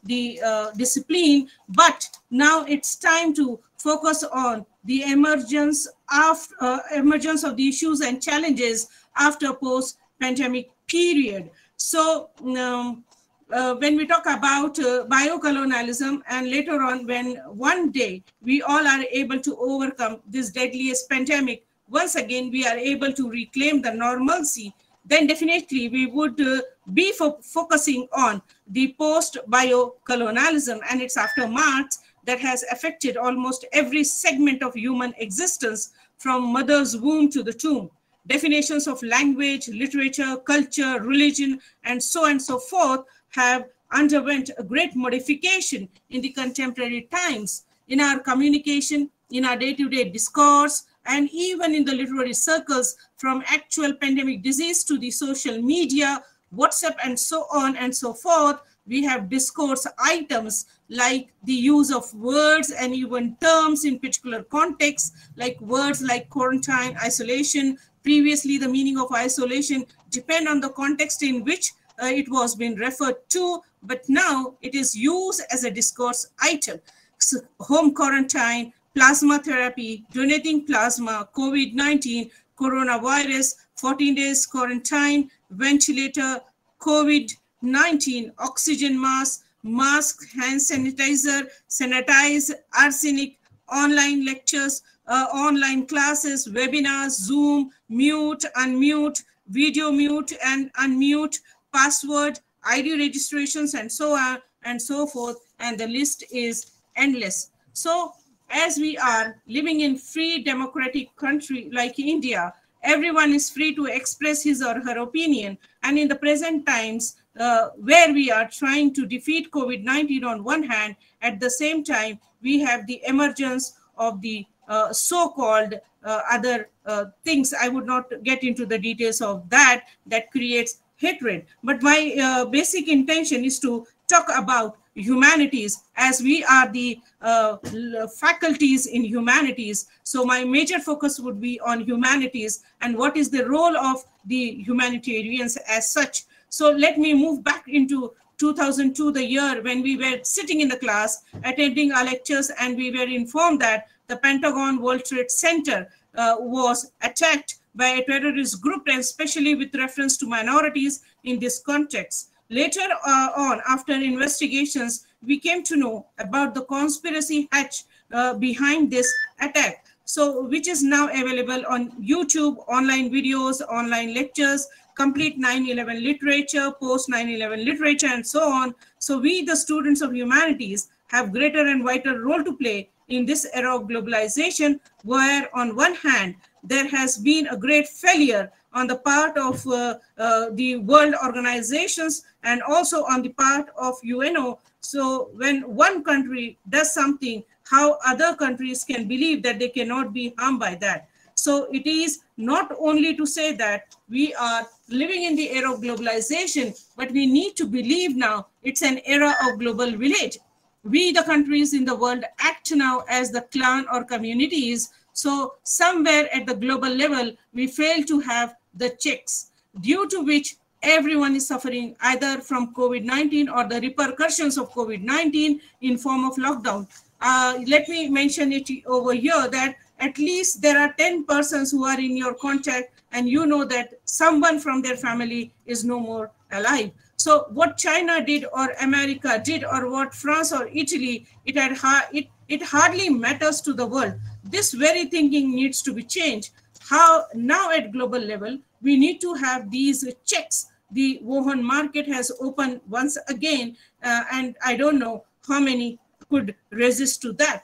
the discipline, but now it's time to focus on the emergence of the issues and challenges after post-pandemic period. So when we talk about biocolonialism, and later on when one day we all are able to overcome this deadliest pandemic, once again we are able to reclaim the normalcy, then definitely we would be focusing on the post-biocolonialism and its aftermath that has affected almost every segment of human existence, from mother's womb to the tomb. Definitions of language, literature, culture, religion, and so forth have underwent a great modification in the contemporary times. In our communication, in our day-to-day discourse, and even in the literary circles, from actual pandemic disease to the social media, WhatsApp, and so on and so forth, we have discourse items like the use of words and even terms in particular contexts, like words like quarantine, isolation. Previously, the meaning of isolation depend on the context in which it was being referred to, but now it is used as a discourse item. So, home quarantine, plasma therapy, donating plasma, COVID-19, coronavirus, 14 days quarantine, ventilator, COVID-19, oxygen mask, hand sanitizer, sanitize, arsenic, online lectures, online classes, webinars, Zoom, mute, unmute, video mute and unmute, password, ID registrations, and so on and so forth. And the list is endless. So as we are living in free democratic country like India, everyone is free to express his or her opinion. And in the present times, where we are trying to defeat COVID-19 on one hand, at the same time, we have the emergence of the so-called other things. I would not get into the details of that creates hatred. But my basic intention is to talk about humanities, as we are the faculties in humanities. So my major focus would be on humanities and what is the role of the humanitarians as such. So let me move back into 2002, the year when we were sitting in the class, attending our lectures, and we were informed that the Pentagon World Trade Center was attacked by a terrorist group, and especially with reference to minorities in this context. Later on, after investigations, we came to know about the conspiracy hatch behind this attack. So, which is now available on YouTube, online videos, online lectures, complete 9/11 literature, post 9/11 literature, and so on. So we, the students of humanities, have greater and vital role to play in this era of globalization, where on one hand, there has been a great failure on the part of the world organizations and also on the part of UNO. So when one country does something, how other countries can believe that they cannot be harmed by that. So it is not only to say that we are living in the era of globalization, but we need to believe now it's an era of global village. We, the countries in the world, act now as the clan or communities. So somewhere at the global level, we fail to have the checks, due to which everyone is suffering either from COVID-19 or the repercussions of COVID-19 in form of lockdown. Let me mention it over here that at least there are 10 persons who are in your contact and you know that someone from their family is no more alive. So what China did or America did or what France or Italy, it hardly matters to the world. This very thinking needs to be changed. How now at global level, we need to have these checks. The Wuhan market has opened once again, and I don't know how many could resist to that.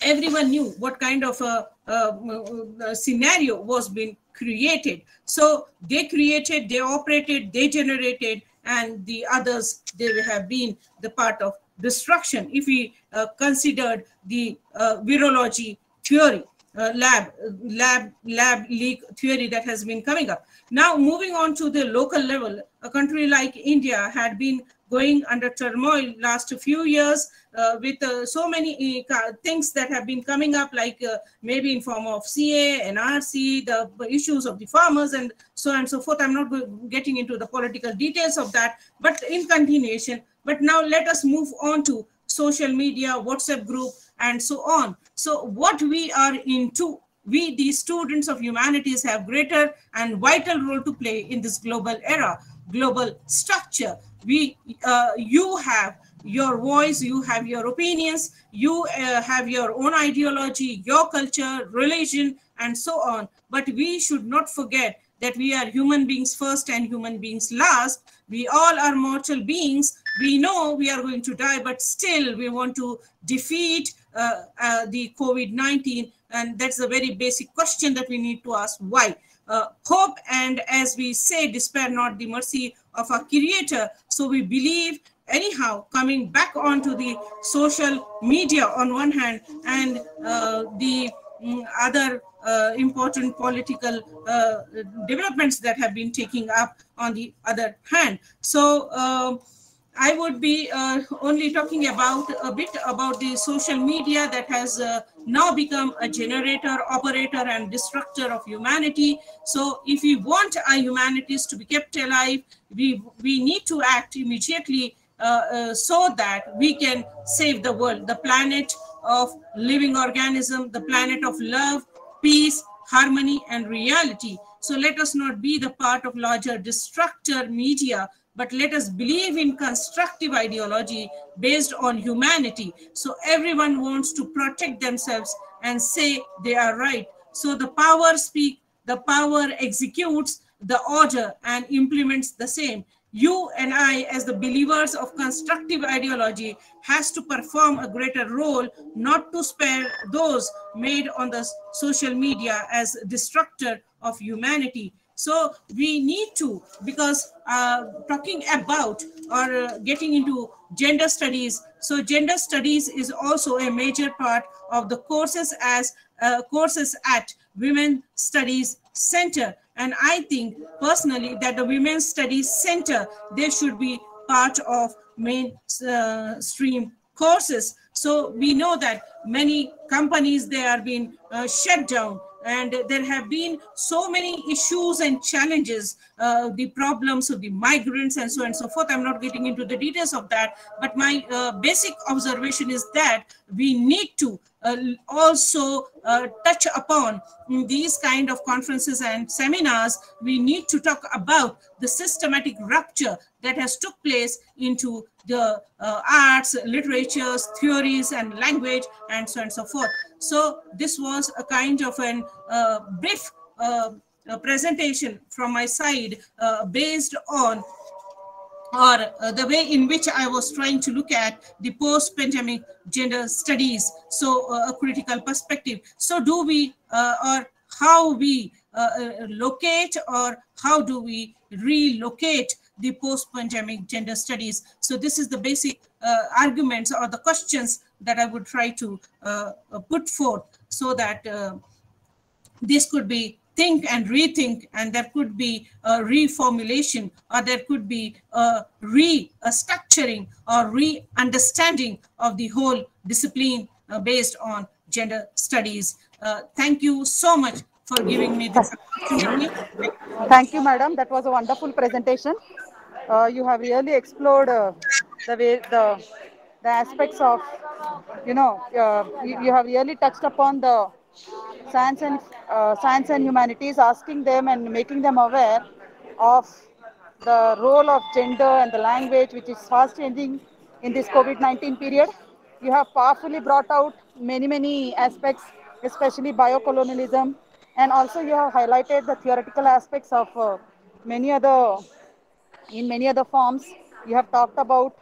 Everyone knew what kind of a scenario was being created. So they created, they operated, they generated, and the others, they have been the part of destruction. If we considered the virology theory, lab leak theory that has been coming up. Now moving on to the local level, a country like India had been going under turmoil last few years with so many things that have been coming up, like maybe in form of CA, NRC, the issues of the farmers and so on and so forth. I'm not getting into the political details of that, but in continuation. But now let us move on to social media, WhatsApp group, and so on. So what we are into, we, the students of humanities, have greater and vital role to play in this global era, global structure. You have your voice, you have your opinions, you have your own ideology, your culture, religion, and so on. But we should not forget that we are human beings first and human beings last. We all are mortal beings. We know we are going to die, but still we want to defeat the COVID-19. And that's a very basic question that we need to ask. Why? Hope, and as we say, despair not the mercy of our Creator. So we believe, anyhow, coming back onto the social media on one hand, and the other important political developments that have been taking up on the other hand. So I would be only talking about a bit about the social media that has now become a generator, operator, and destructor of humanity. So if we want our humanities to be kept alive, we need to act immediately so that we can save the world, the planet of living organism, the planet of love, peace, harmony, and reality. So let us not be the part of larger destructor media, but let us believe in constructive ideology based on humanity. So everyone wants to protect themselves and say they are right. So the power speaks, the power executes the order and implements the same. You and I, as the believers of constructive ideology, has to perform a greater role, not to spare those made on the social media as destructor of humanity. So we need to, because talking about or getting into gender studies, so gender studies is also a major part of the courses as courses at Women Studies Center. And I think personally that the Women's Studies Center, they should be part of mainstream courses. So we know that many companies, they are being shut down, and there have been so many issues and challenges, the problems of the migrants and so on and so forth. I'm not getting into the details of that, but my basic observation is that we need to also touch upon in these kind of conferences and seminars. We need to talk about the systematic rupture that has took place into the arts, literatures, theories, and language, and so on and so forth. So this was a kind of an brief presentation from my side based on or the way in which I was trying to look at the post-pandemic gender studies. So a critical perspective. So do we, or how we locate, or how do we relocate the post-pandemic gender studies? So this is the basic arguments or the questions that I would try to put forth, so that this could be think and rethink, and there could be a reformulation, or there could be a structuring or re-understanding of the whole discipline based on gender studies. Thank you so much for giving me this opportunity. Thank you, madam. That was a wonderful presentation. You have really explored the way the aspects of, you have really touched upon the science and humanities, asking them and making them aware of the role of gender and the language, which is fast changing in this COVID-19 period. You have powerfully brought out many aspects, especially biocolonialism, and also you have highlighted the theoretical aspects of many other in many other forms. You have talked about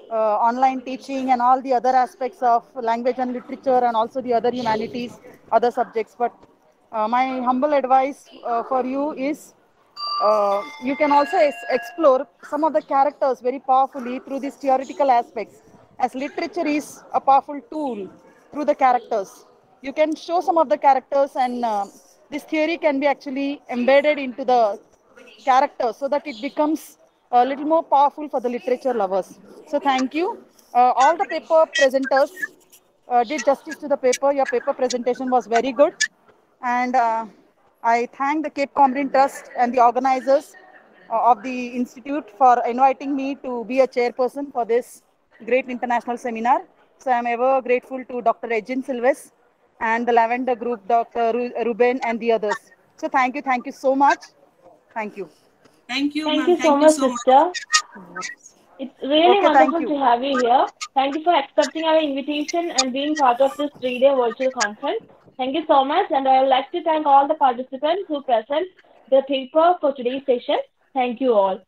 online teaching and all the other aspects of language and literature, and also the other humanities, other subjects. But my humble advice for you is, you can also explore some of the characters very powerfully through these theoretical aspects, as literature is a powerful tool through the characters. You can show some of the characters, and this theory can be actually embedded into the character, so that it becomes a little more powerful for the literature lovers. So thank you. All the paper presenters did justice to the paper. Your paper presentation was very good. And I thank the Cape Comorin Trust and the organizers of the Institute for inviting me to be a chairperson for this great international seminar. So I'm ever grateful to Dr. Ejin Silves and the Lavender Group, Dr. Ruben and the others. So thank you so much. Thank you. Thank you, Thank ma'am. you so Thank you much, so much. sister. It's really Okay, thank wonderful you. to have you here. Thank you for accepting our invitation and being part of this 3-day virtual conference. Thank you so much, and I would like to thank all the participants who present their paper for today's session. Thank you all.